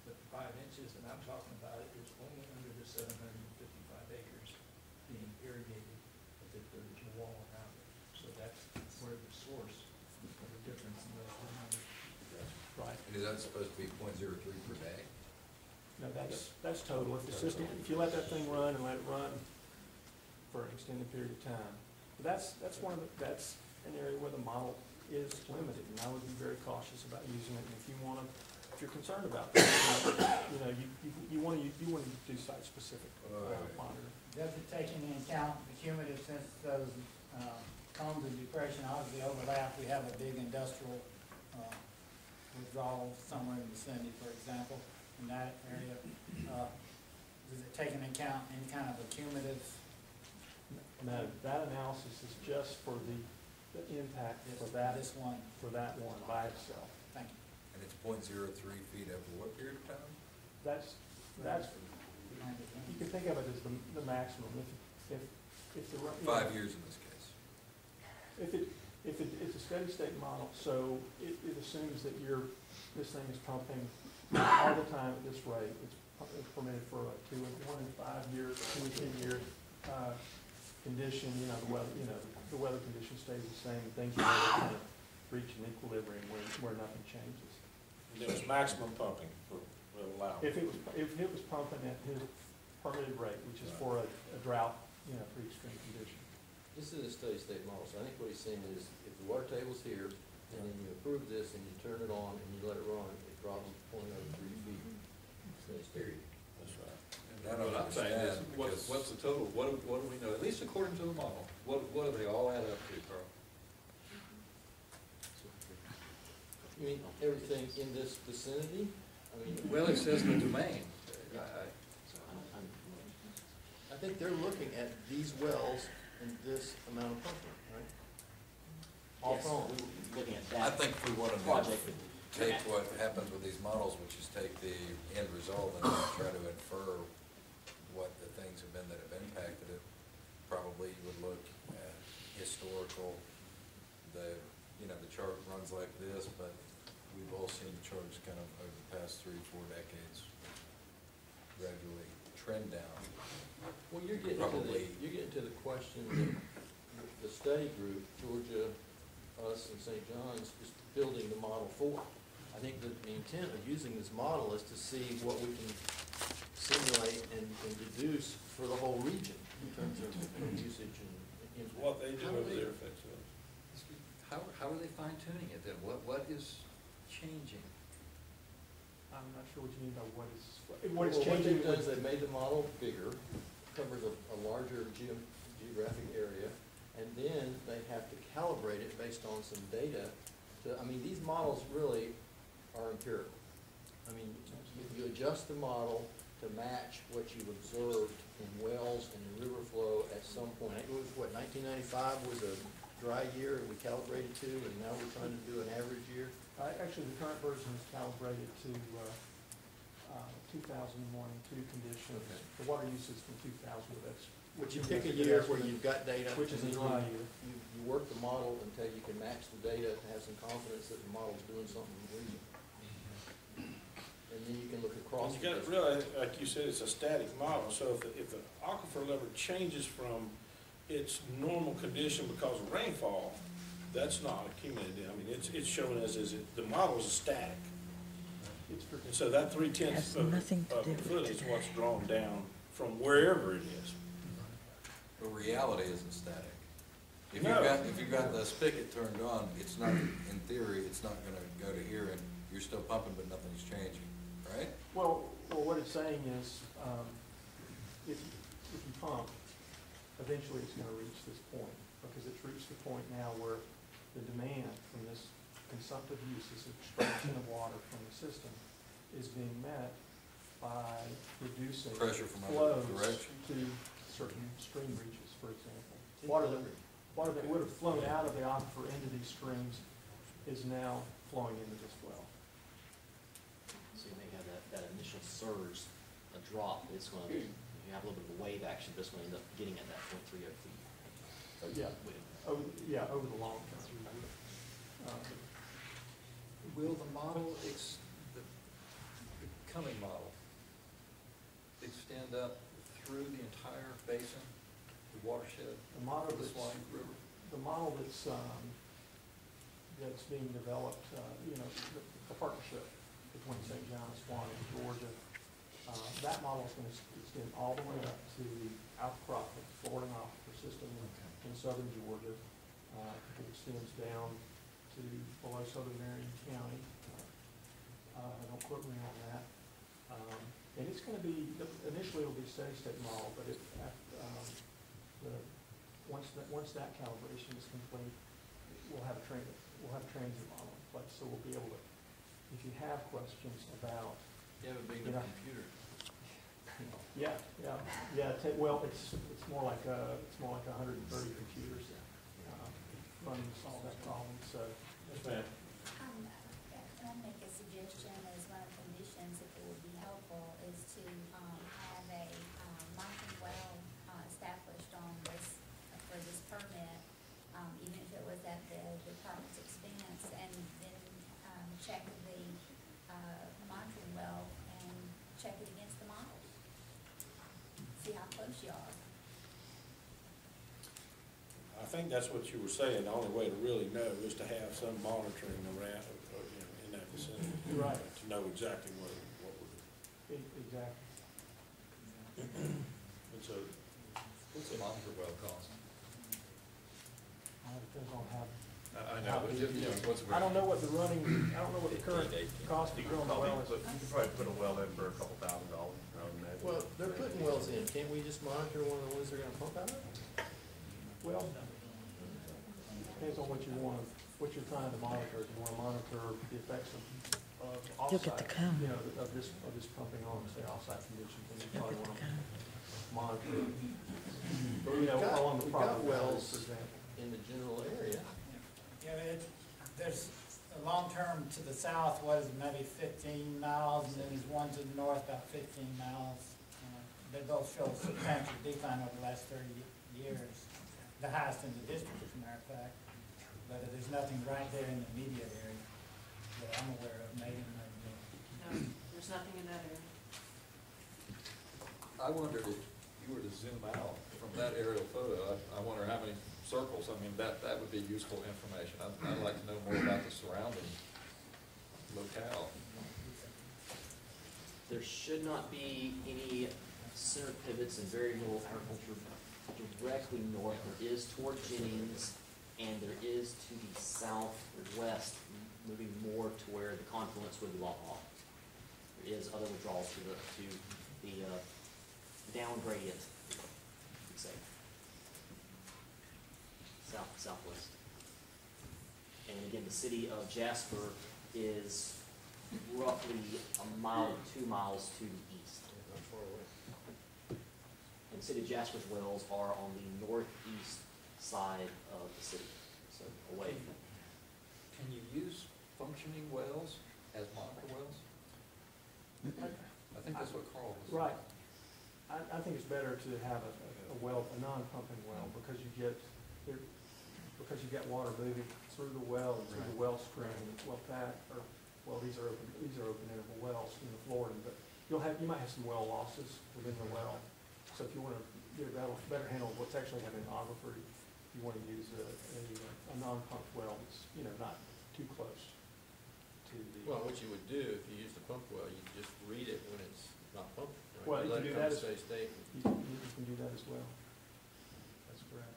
But the 5 inches that I'm talking about is only under the 755 acres being irrigated, as if there was a wall around it. So that's where the source of the difference in those numbers. Right. And is that supposed to be 0.03 per day? No, that's total. If the system, if you let that thing run and let it run for an extended period of time, but that's an area where the model is limited, and I would be very cautious about using it. And if you're concerned about that, you want to do site-specific monitoring. Does it take into account the cumulative, since those cones of depression obviously overlap? We have a big industrial withdrawal somewhere in the vicinity, for example, in that area. Does it take into account any kind of a cumulative? No, that analysis is just for the impact for that one by itself. Thank you. And it's 0.03 feet over what period of time? That's you can think of it as the maximum. If 5 years in this case. If it's a steady state model, so it assumes that this thing is pumping all the time at this rate. It's permitted for a 1 in 5 year, 2 and 10 year, condition, the weather condition stays the same, things will kind of reach an equilibrium where nothing changes. There was maximum pumping will allow. If it was pumping at his permitted rate, which is for a drought, pretty extreme condition. This is a steady state model, so I think what he's saying is if the water table's here, and then you approve this and you turn it on and you let it run, it drops 0.03 feet. Steady state. That's right. And I don't understand, because What's the total? What do we know? At least according to the model. What do they all add up to, Carl? You mean everything in this vicinity? I mean. Well, it says the domain. I think they're looking at these wells and this amount of pumping, right? All Yes, from. we're looking at I that think if we want to project. take what happens with these models, which is take the end result and then try to infer what the things have been that have impacted it, probably you would look at historical, the chart runs like this, but we've all seen the charts kind of over the past 3-4 decades gradually trend down. Well, you're getting to the question that the study group, Georgia, us, and St. John's, is building the model for. I think that the intent of using this model is to see what we can simulate and deduce for the whole region in terms of usage and impact. What they do over there affects us. How are they fine tuning it then? What is changing? I'm not sure what you mean by what is What changing. they've done is they've made the model bigger, covers a larger geographic area, and then they have to calibrate it based on some data. These models really are empirical. You adjust the model to match what you observed in wells and in river flow at some point. It was, 1995 was a dry year, and we calibrated to, and now we're trying to do an average year. Actually, the current version is calibrated to 2001 and 2 conditions. Okay. The water usage from 2000, that's. Would you pick a year where you've got data? Which is a and then dry year. You work the model until you can match the data to have some confidence that the model's doing something reasonable. And then you can look across. You got to realize, like you said, it's a static model, so if the aquifer level changes from its normal condition because of rainfall, that's not accumulated. It's showing us the model is static. And so that 3/10 Has of nothing to a do with foot is today. what's drawn down from wherever it is. But reality isn't static. If No. you've got the spigot turned on, it's not, in theory, it's not gonna go to here and you're still pumping, but nothing's changing, right? Well, what it's saying is, if you pump, eventually it's gonna reach this point, because it's reached the point now where the demand from this consumptive use, this extraction of water from the system, is being met by reducing Pressure from flows other direction. to certain stream reaches, for example. Water that would have flown out of the aquifer into these streams is now flowing into this well. So you may have that initial surge, a drop, it's gonna, you have a little bit of a wave action, but it's gonna end up getting at that 0.30 feet. Over the long term. Will the model, the coming model, extend up through the entire basin, the watershed The model of the that's, Swanee River? the model that's being developed, the partnership between St. John and Swanee and Georgia, that model is going to extend all the way up to the outcrop of the Florida aquifer system in southern Georgia. It extends down to below southern Marion County. Don't quote me on that. And it's going to be, initially it'll be a steady state model, but once that calibration is complete, we'll have a transit model in place. So we'll be able to, if you have questions about. You have a big computer. Well, it's more like 130 computers running to solve that problem. So. Yes, ma'am. Can I make a suggestion as one of the conditions, if it would be helpful, is to have a monitoring well established on this, for job. I think that's what you were saying, the only way to really know is to have some monitoring around, in that vicinity. Right. To know exactly what we're doing. Exactly. It's a, What's a monitor well cost? Depends on how. I know, but just, you know, what's. I don't know what the running, I don't know what the current cost of drilling the well is. You could probably put a well in for $2,000, I would imagine. Well, they're putting wells in, can't we just monitor one of the ones they're gonna pump out of? Well, depends on what you want, what you're trying to monitor. If you want to monitor the effects of You'll get the offsite, cone. you know, of this pumping on, say, offsite conditions, then you probably want to monitor, you know, along the We've got property wells boundaries, for example. in the general area. Yeah, there's a long term to the south, what is it, maybe 15 miles, and then there's one to the north, about 15 miles. They both show substantial decline over the last 30 years, the highest in the district, as a matter of fact. But there's nothing right there in the immediate area that I'm aware of, maybe. No, there's nothing in that area. I wondered if you were to zoom out from that aerial photo, I wonder how many circles, I mean, that would be useful information. I'd like to know more about the surrounding locale. There should not be any center pivots and very little agriculture directly north. There is toward Jennings, and there is to the southwest, moving more to where the confluence would be off. There is other withdrawals to the down gradient, you could say. Southwest. And again, the city of Jasper is roughly a mile to 2 miles to the east. Not far away. And city of Jasper's wells are on the northeast side of the city, so away. Can you use functioning wells as monitor wells? I think that's what Carl was. Right. I think it's better to have a well, a non-pumping well, because you get water moving through the well and through the well string. These are open interval wells in the Florida, but you might have some well losses within the well. So if you want to get a better handle of what's actually happening in the aquifer, you want to use a non-pumped well that's, you know, not too close to the. Well, what you would do if you use the pump well, you just read it when it's not pumped, right? Well, you Let can it do come that steady state. You can do that as well. That's correct.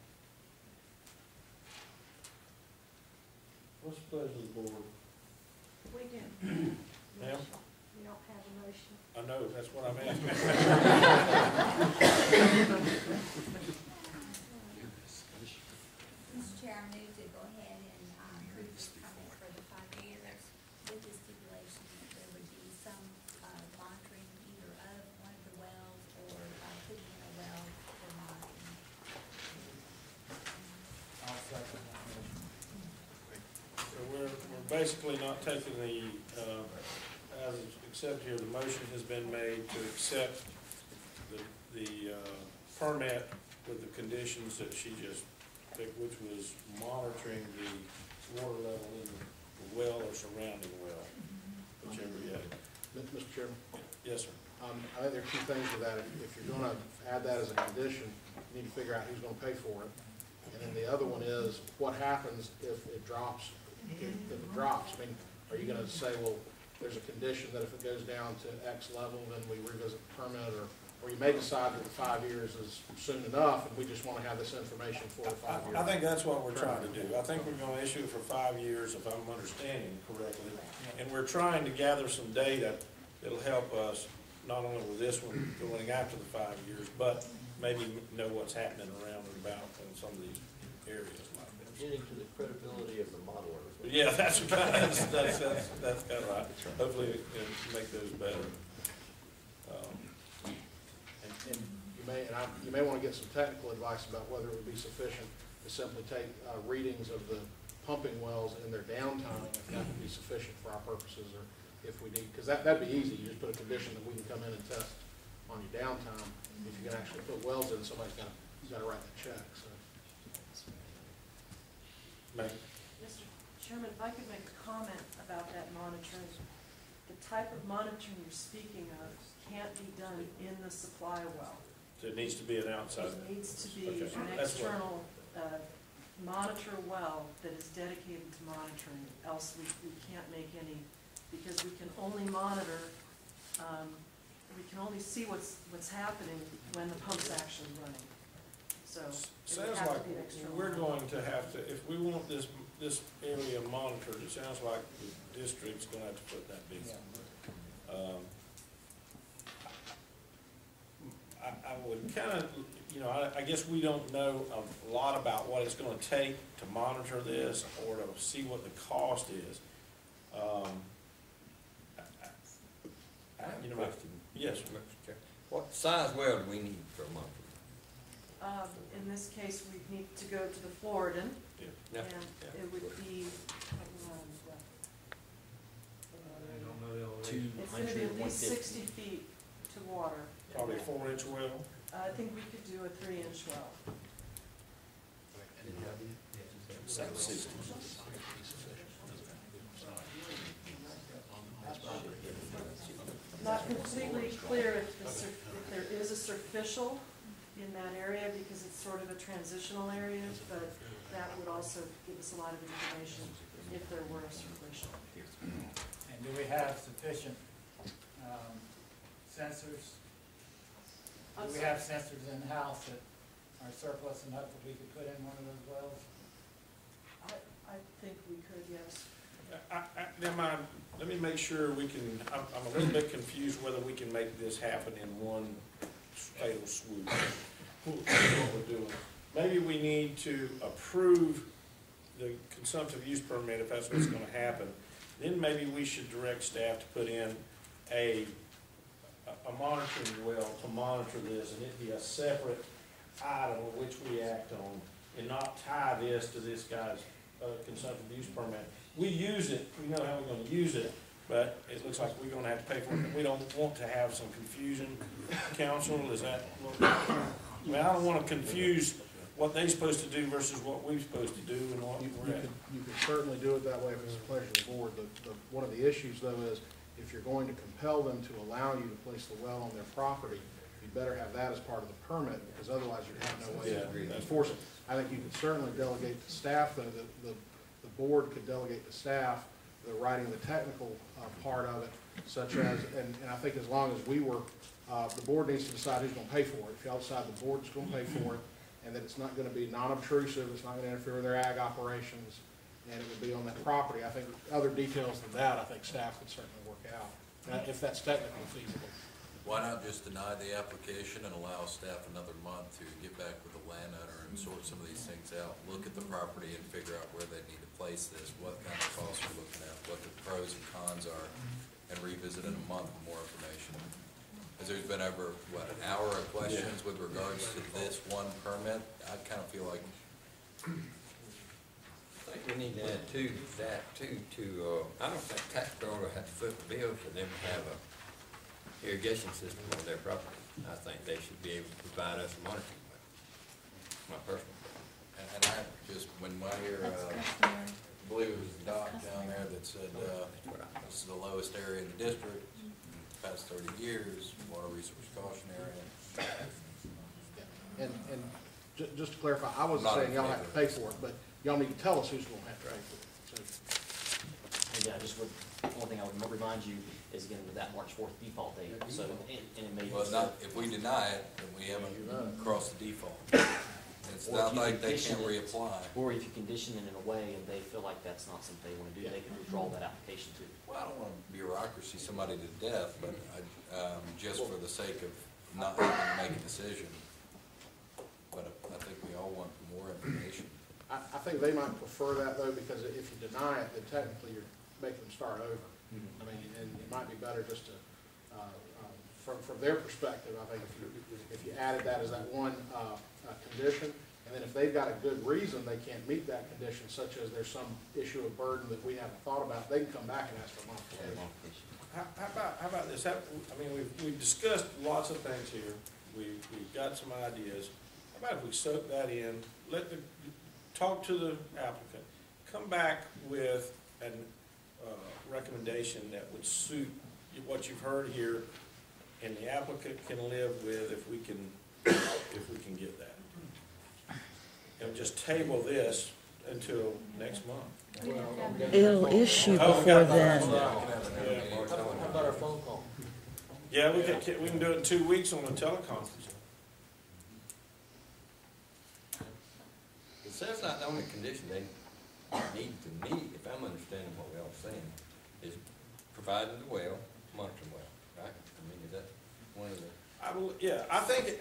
what's the pleasure of the board? We do. Ma'am? We don't have a motion. I know, that's what I'm asking. Mr. Chair, I move to go ahead and approve this permit for the 5 years with the stipulation that there would be some monitoring either of one of the wells or putting in a well for monitoring. I'll second that motion. So we're basically not taking as accepted here, the motion has been made to accept the permit with the conditions that she just picked, which was monitoring the water level in the well or surrounding well, whichever you had. Mr. Chairman, Yes, sir. I think there are two things with that. If you're gonna add that as a condition, you need to figure out who's gonna pay for it. And then the other one is, what happens if it drops? If it drops, I mean, are you gonna say, well, there's a condition that if it goes down to X level, then we revisit the permit, or you may decide that the 5 years is soon enough, and we just wanna have this information for the 5 years. I think that's what we're trying to do. I think we're gonna issue it for 5 years, if I'm understanding correctly. And we're trying to gather some data that'll help us, not only with this one going after the 5 years, but maybe know what's happening around and about in some of these areas like this. Getting to the credibility of the modeler. Yeah, that's kind of right. Hopefully we can make those better. And you may want to get some technical advice about whether it would be sufficient to simply take readings of the pumping wells in their downtime, if that would be sufficient for our purposes, or if we need, because that'd be easy. You just put a condition that we can come in and test on your downtime. If you can actually put wells in, somebody's got to write the check, so. Mr. Chairman, if I could make a comment about that monitoring. The type of monitoring you're speaking of can't be done in the supply well. So it needs to be an outside. It needs to be Okay, an that's what- external, monitor well that is dedicated to monitoring, else we can't make any, because we can only monitor, we can only see what's happening when the pump's actually running. So it would Sounds have like to be an external. we're monitor. going to have to, if we want this area monitored, it sounds like the district's gonna have to put that big. I would kinda, I guess we don't know a lot about what it's gonna take to monitor this or to see what the cost is. I have a You know, question. yes, sir. Mr. Chair. What size well do we need for a month? In this case, we need to go to the Floridan, Yeah. and it would be, it's gonna be at least 60 feet to water. Probably a 4-inch well. I think we could do a 3-inch well. Not completely clear if there is a surficial in that area, because it's sort of a transitional area, but that would also give us a lot of information if there were a surficial. And do we have sufficient sensors? Do we have sensors in-house that are surplus enough that we could put in one of those wells? I think we could, yes. Now, let me make sure we can, I'm a little bit confused whether we can make this happen in one fatal swoop. What we're doing. Maybe we need to approve the consumptive use permit if that's what's gonna happen. Then maybe we should direct staff to put in a monitoring well to monitor this, and it be a separate item which we act on, and not tie this to this guy's consumptive use permit. We use it, we know how we're gonna use it, but it looks like we're gonna have to pay for it. We don't want to have some confusion. Council, is that, I mean, I don't wanna confuse what they're supposed to do versus what we're supposed to do and what we're at. You could certainly do it that way if it's a pleasure of the board. One of the issues though is if you're going to compel them to allow you to place the well on their property, you better have that as part of the permit, because otherwise you'd have no way to enforce it. I think you could certainly delegate to staff though, the board could delegate to staff the writing the technical part of it, such as, and I think as long as we work, the board needs to decide who's gonna pay for it. If y'all decide the board's gonna pay for it, and that it's not gonna be non-obtrusive, it's not gonna interfere with their ag operations, and it would be on that property, I think other details than that, I think staff could certainly work out, if that's technically feasible. Why not just deny the application and allow staff another month to get back with the landowner and sort some of these things out, look at the property and figure out where they need to place this, what kind of costs we're looking at, what the pros and cons are, and revisit in a month with more information. Because there's been over, what, an hour of questions with regards to this one permit. I kind of feel like, I think we need to add to that I don't think taxpayer ought to have to foot the bill for them to have a irrigation system on their property. I think they should be able to provide us monitoring. My personal opinion. and I just, when I hear, I believe it was Doc down there that said, this is the lowest area in the district, past 30 years, water resource caution area. And just to clarify, I wasn't Not saying in y'all have to pay for it, but y'all need to tell us who's gonna have to pay for it. And yeah, just would, one thing I would remind you is again with that March 4th default date, so, and it may. Well, not, if we deny it, then we haven't crossed the default. It's Or if not you like they condition can't it- reapply. Or if you condition it in a way and they feel like that's not something they wanna do, they can withdraw that application too. Well, I don't want to bureaucracy somebody to death, but just for the sake of not having to make a decision. But I think we all want more information. I think they might prefer that though, because if you deny it, then technically you're making them start over. I mean, and it might be better just to, from their perspective, I think if you added that as that one condition, and then if they've got a good reason they can't meet that condition, such as there's some issue of burden that we haven't thought about, they can come back and ask for modification. How about this? I mean, we've discussed lots of things here. We've got some ideas. How about if we soak that in, talk to the applicant, come back with an recommendation that would suit what you've heard here, and the applicant can live with if we can if we can get that. And just table this until next month. It'll issue Oh, we before got- then. How about our phone call? Yeah, we can do it in 2 weeks on a teleconference. It says not the only condition they need to meet, if I'm understanding what we're all saying, is providing the well, monitoring well, right? I mean, is that one of the? I think,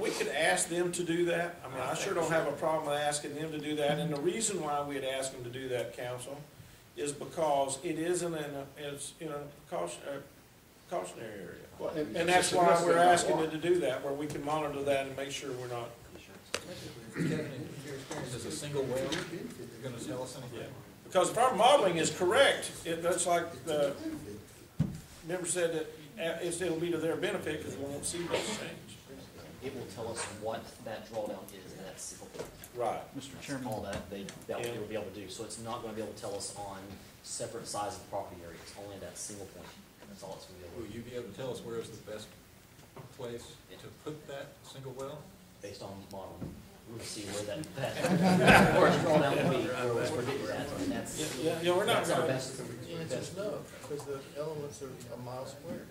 we could ask them to do that. I mean, I sure don't have a problem with asking them to do that. And the reason why we'd ask them to do that, council, is because it isn't it's in a cautionary area. And that's why we're asking them to do that, where we can monitor that and make sure we're not. Kevin, in your experience, is a single well, you're gonna tell us anything? Because if our modeling is correct, that's like the member said that it'll be to their benefit because we won't see those change. It will tell us what that drawdown is in that single point. Right. Mr. Chairman. All that they will be able to do. So it's not going to be able to tell us on separate sides of the property area. It's only that single point. That's all it's going to be able Will to do. you be able to tell us where is the best place to put that single well? Based on modeling. We're going to see where that where its drawdown will be, where it's predicted at. And that's, we're not that's our gonna- best. The answer's no, because the elements are a mile squared.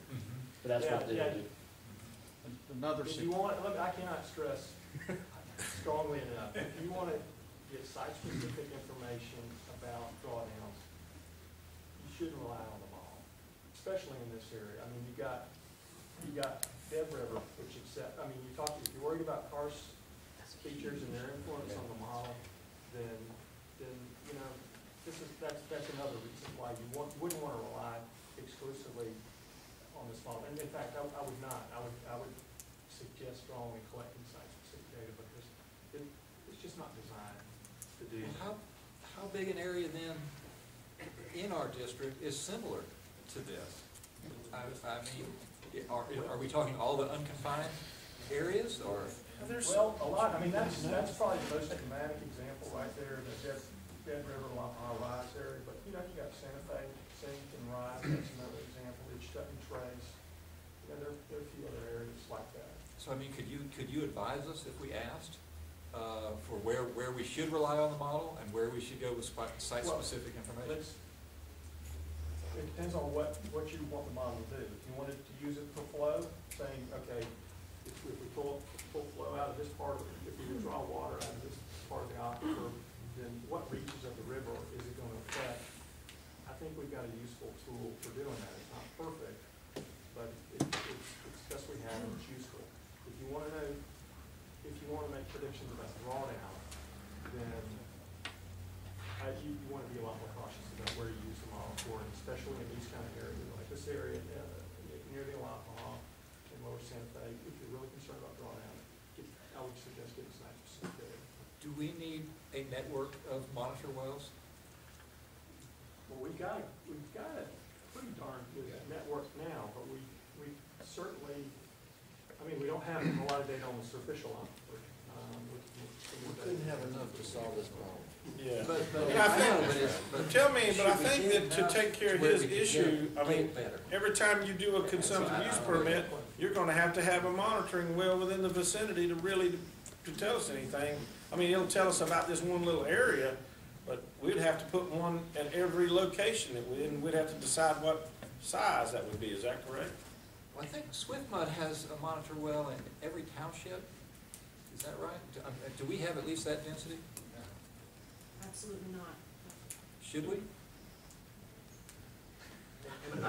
But that's what they do. Another. If you want, look, I cannot stress strongly enough, if you want to get site-specific information about drawdowns, you shouldn't rely on the model, especially in this area. I mean, you got Dead River, which if you're worried about karst features and their influence on the model, then that's another reason why you wouldn't want to rely exclusively on this model. And in fact, I would not. I would suggest strongly collecting site-specific data because it's just not designed to do. How big an area then in our district is similar to this? I mean, are we talking all the unconfined areas or? Well, a lot. I mean, that's probably the most dramatic example right there, the Dead River Rise area. But you got Santa Fe, Sink and Rise. That's another example. And Trace. There are a few other areas like that. So I mean, could you advise us if we asked for where we should rely on the model and where we should go with site-specific information? It depends on what you want the model to do. If you wanted to use it for flow, saying, okay, if we pull flow out of this part, if we withdraw water out of this part of the aquifer, then what reaches of the river is it going to affect? I think we've got a useful tool for doing that. It's not perfect, but it's best we have and it's useful. If you want to make predictions about drawdown, then you want to be a lot more cautious about where you use the model for, and especially in these kind of areas, like this area near the Alapaha and Lower Santa Fe. If you're really concerned about drawdown, I would suggest getting site-specific data. Do we need a network of monitor wells? Well, we've got a pretty darn good network now, but we certainly, we don't have a lot of data on the superficial aquifer. We couldn't have enough to solve this problem. Yeah. But I think that to take care of his issue, every time you do a consumptive use permit, you're gonna have to have a monitoring well within the vicinity to tell us anything. I mean, it'll tell us about this one little area, but we'd have to put one at every location and we'd have to decide what size that would be. Is that correct? Well, I think Swiftmud has a monitor well in every township. Is that right? Do we have at least that density? Absolutely not. Should we? I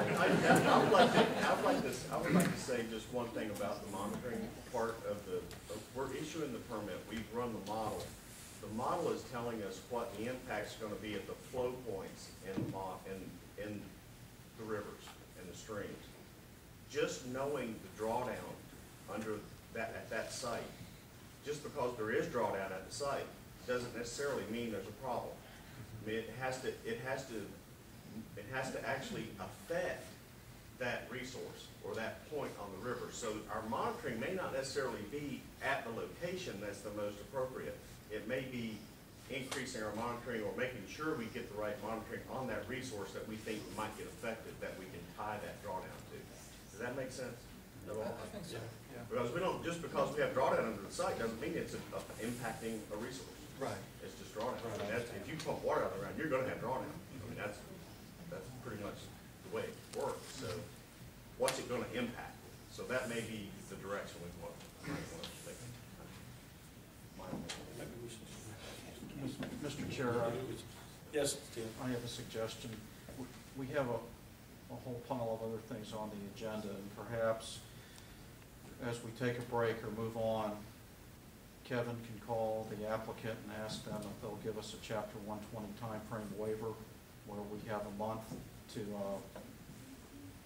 would like to say just one thing about the monitoring part of we're issuing the permit, we've run the model. The model is telling us what the impact's gonna be at the flow points in the rivers and the streams. Just knowing the drawdown at that site, just because there is drawdown at the site, doesn't necessarily mean there's a problem. I mean, it has to actually affect that resource or that point on the river. So our monitoring may not necessarily be at the location that's the most appropriate. It may be increasing our monitoring or making sure we get the right monitoring on that resource that we think might get affected, that we can tie that drawdown to. Does that make sense? I think so. Because we don't, just because we have drawdown under the site doesn't mean it's impacting a resource. Right. It's just drawdown. Right. And that's, if you pump water out of the ground, you're gonna have drawdown. I mean, that's pretty much the way it works. So what's it gonna impact? So that may be the direction we want to take. Mr. Chair, Yes, Tim. I have a suggestion. We have a whole pile of other things on the agenda, and perhaps as we take a break or move on, Kevin can call the applicant and ask them if they'll give us a Chapter 120 timeframe waiver, where we have a month to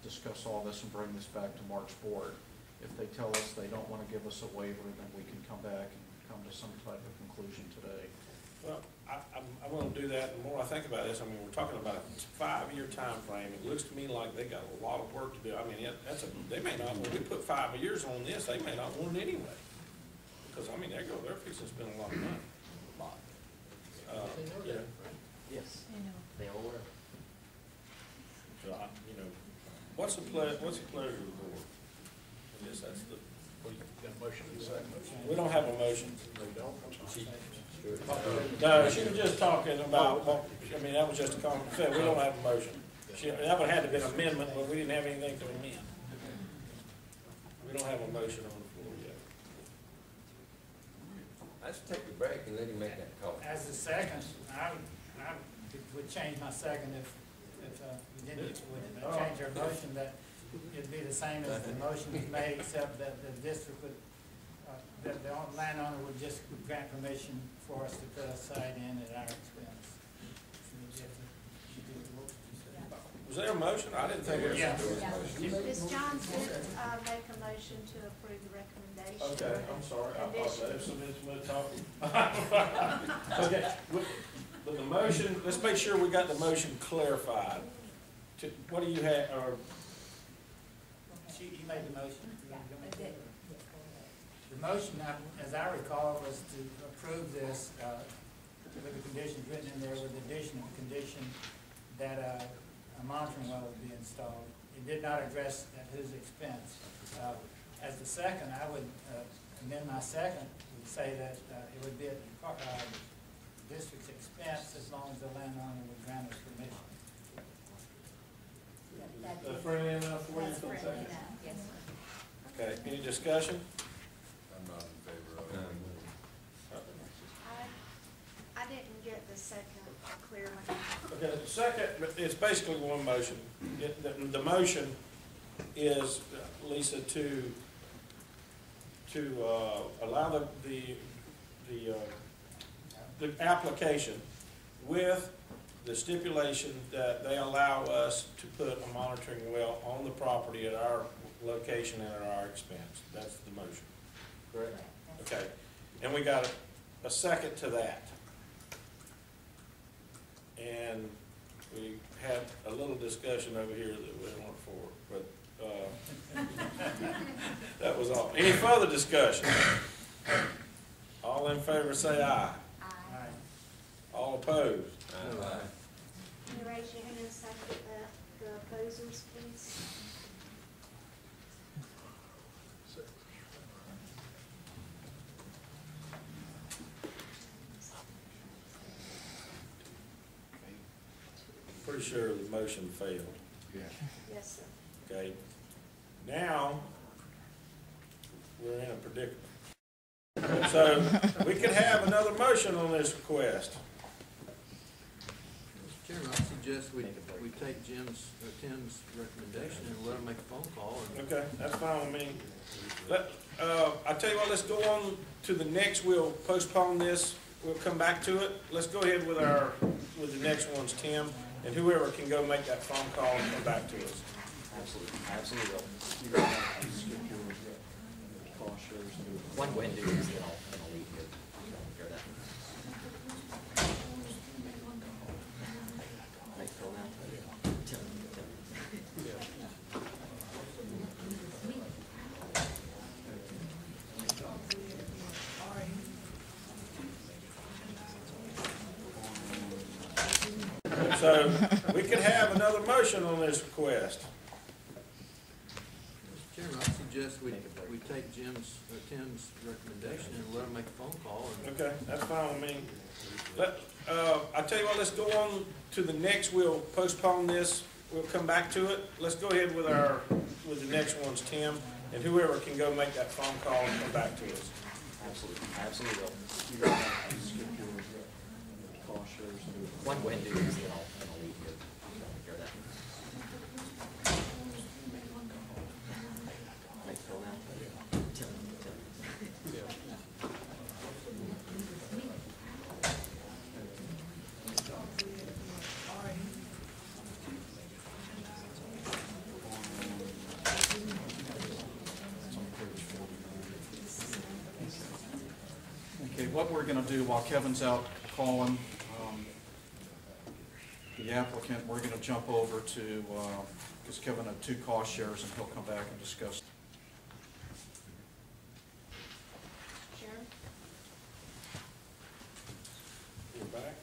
discuss all this and bring this back to Mark's board. If they tell us they don't want to give us a waiver, then we can come back and come to some type of conclusion today. Well, I'm gonna do that, and the more I think about this, I mean, we're talking about a 5-year time frame. It looks to me like they got a lot of work to do. I mean, they may not, when we put 5 years on this, they may not want it anyway. Because, I mean, they're fixing to spend a lot of money. Yeah. Yes, I know. they all were. So, what's the pleasure of the board? I guess that's the, Got a motion in a second. we don't have a motion. Sure. No, she was just talking about, I mean, that was just a comment, we don't have a motion. That would have had to be an amendment, but we didn't have anything to amend. We don't have a motion on the floor yet. Let's take a break and let him make that call. As the second, I would change my second if we didn't, would change our motion, that it'd be the same as the motion was made, except that the district would, that the landowner would just grant permission for us to put a site in at our expense. Was there a motion? I didn't think it was. Yeah. Ms. Johnson, make a motion to approve the recommendation. Okay, I'm sorry, I apologize, somebody talking. Okay, but the motion, let's make sure we got the motion clarified. What do you have, or? You made the motion. The motion, as I recall, was to approve this with the conditions written in there, with the additional condition that a monitoring well would be installed. It did not address at whose expense. As the second, I would amend my second, would say that it would be at the district's expense as long as the landowner would grant us permission. That's friendly enough for you? That's friendly enough, yes, sir. Okay, any discussion? I'm not in favor of it. I didn't get the second clearly. Okay, the second, it's basically one motion. The motion is, Lisa, to allow the application with the stipulation that they allow us to put a monitoring well on the property at our location and at our expense. That's the motion. Correct. Okay, and we got a second to that. And we had a little discussion over here that we weren't for, but that was all. Any further discussion? All in favor say aye. Aye. All opposed? Aye. Can you raise your hand and say the opposers, please? Pretty sure the motion failed. Yes, sir. Okay, now, we're in a predicament. So, we could have another motion on this request. Mr. Chairman, I suggest we take Tim's recommendation and let him make a phone call. Okay, that's fine with me. I tell you what, let's go on to the next, we'll postpone this, we'll come back to it. Let's go ahead with the next ones, Tim, and whoever can go make that phone call and come back to us. Absolutely, absolutely. One, go ahead and do this, then I'll leave you. Hear that. Make Phil now. Tim. So, we could have another motion on this request. Mr. Chairman, I suggest we take Tim's recommendation and let him make a phone call and. Okay, that's fine with me. I tell you what, let's go on to the next, we'll postpone this, we'll come back to it. Let's go ahead with with the next ones, Tim, and whoever can go make that phone call and come back to us. Absolutely, I absolutely will. One, go ahead and do this, and then I'll leave here. Take care of that. Right, Phil, now? Tim. Okay, what we're gonna do while Kevin's out calling the applicant, we're gonna jump over to, because Kevin had 2 cost shares, and he'll come back and discuss. Sharon? You're back?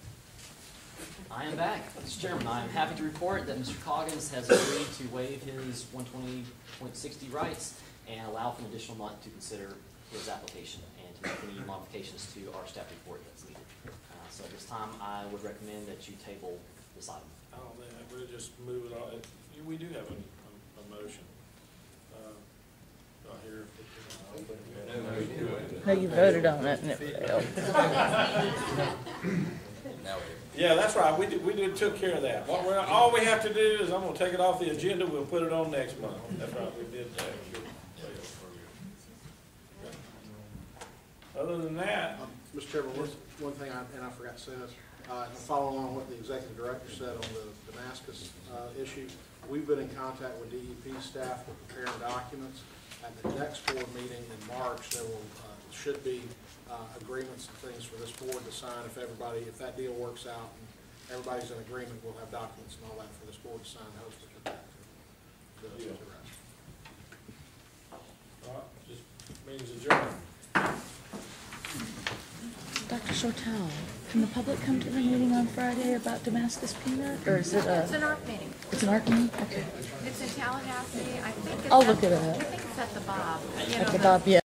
I am back, Mr. Chairman. I am happy to report that Mr. Coggins has agreed to waive his 120.60 rights and allow for an additional month to consider his application and to make any modifications to our staff report that's needed. So at this time, I would recommend that you table this item. I don't think, we'll just move it on. We do have a motion. I hear. No, you voted on it and it failed. Yeah, that's right. We took care of that. All we have to do is, I'm gonna take it off the agenda, we'll put it on next month. That's right, we did that. Other than that. Mr. Chairman, one thing I forgot to say this, following on what the executive director said on the Damascus issue, we've been in contact with DEP staff for preparing documents. At the next board meeting in March, there should be agreements and things for this board to sign if that deal works out and everybody's in agreement, we'll have documents and all that for this board to sign. Those will come back to the rest. All right, just means adjourned. Dr. Shortell, can the public come to the meeting on Friday about Damascus peanut, or is it It's an ARC meeting. It's an ARC meeting? Okay. It's in Tallahassee. I think it's I'll look it up. I think it's at the Bob. At the Bob, yeah.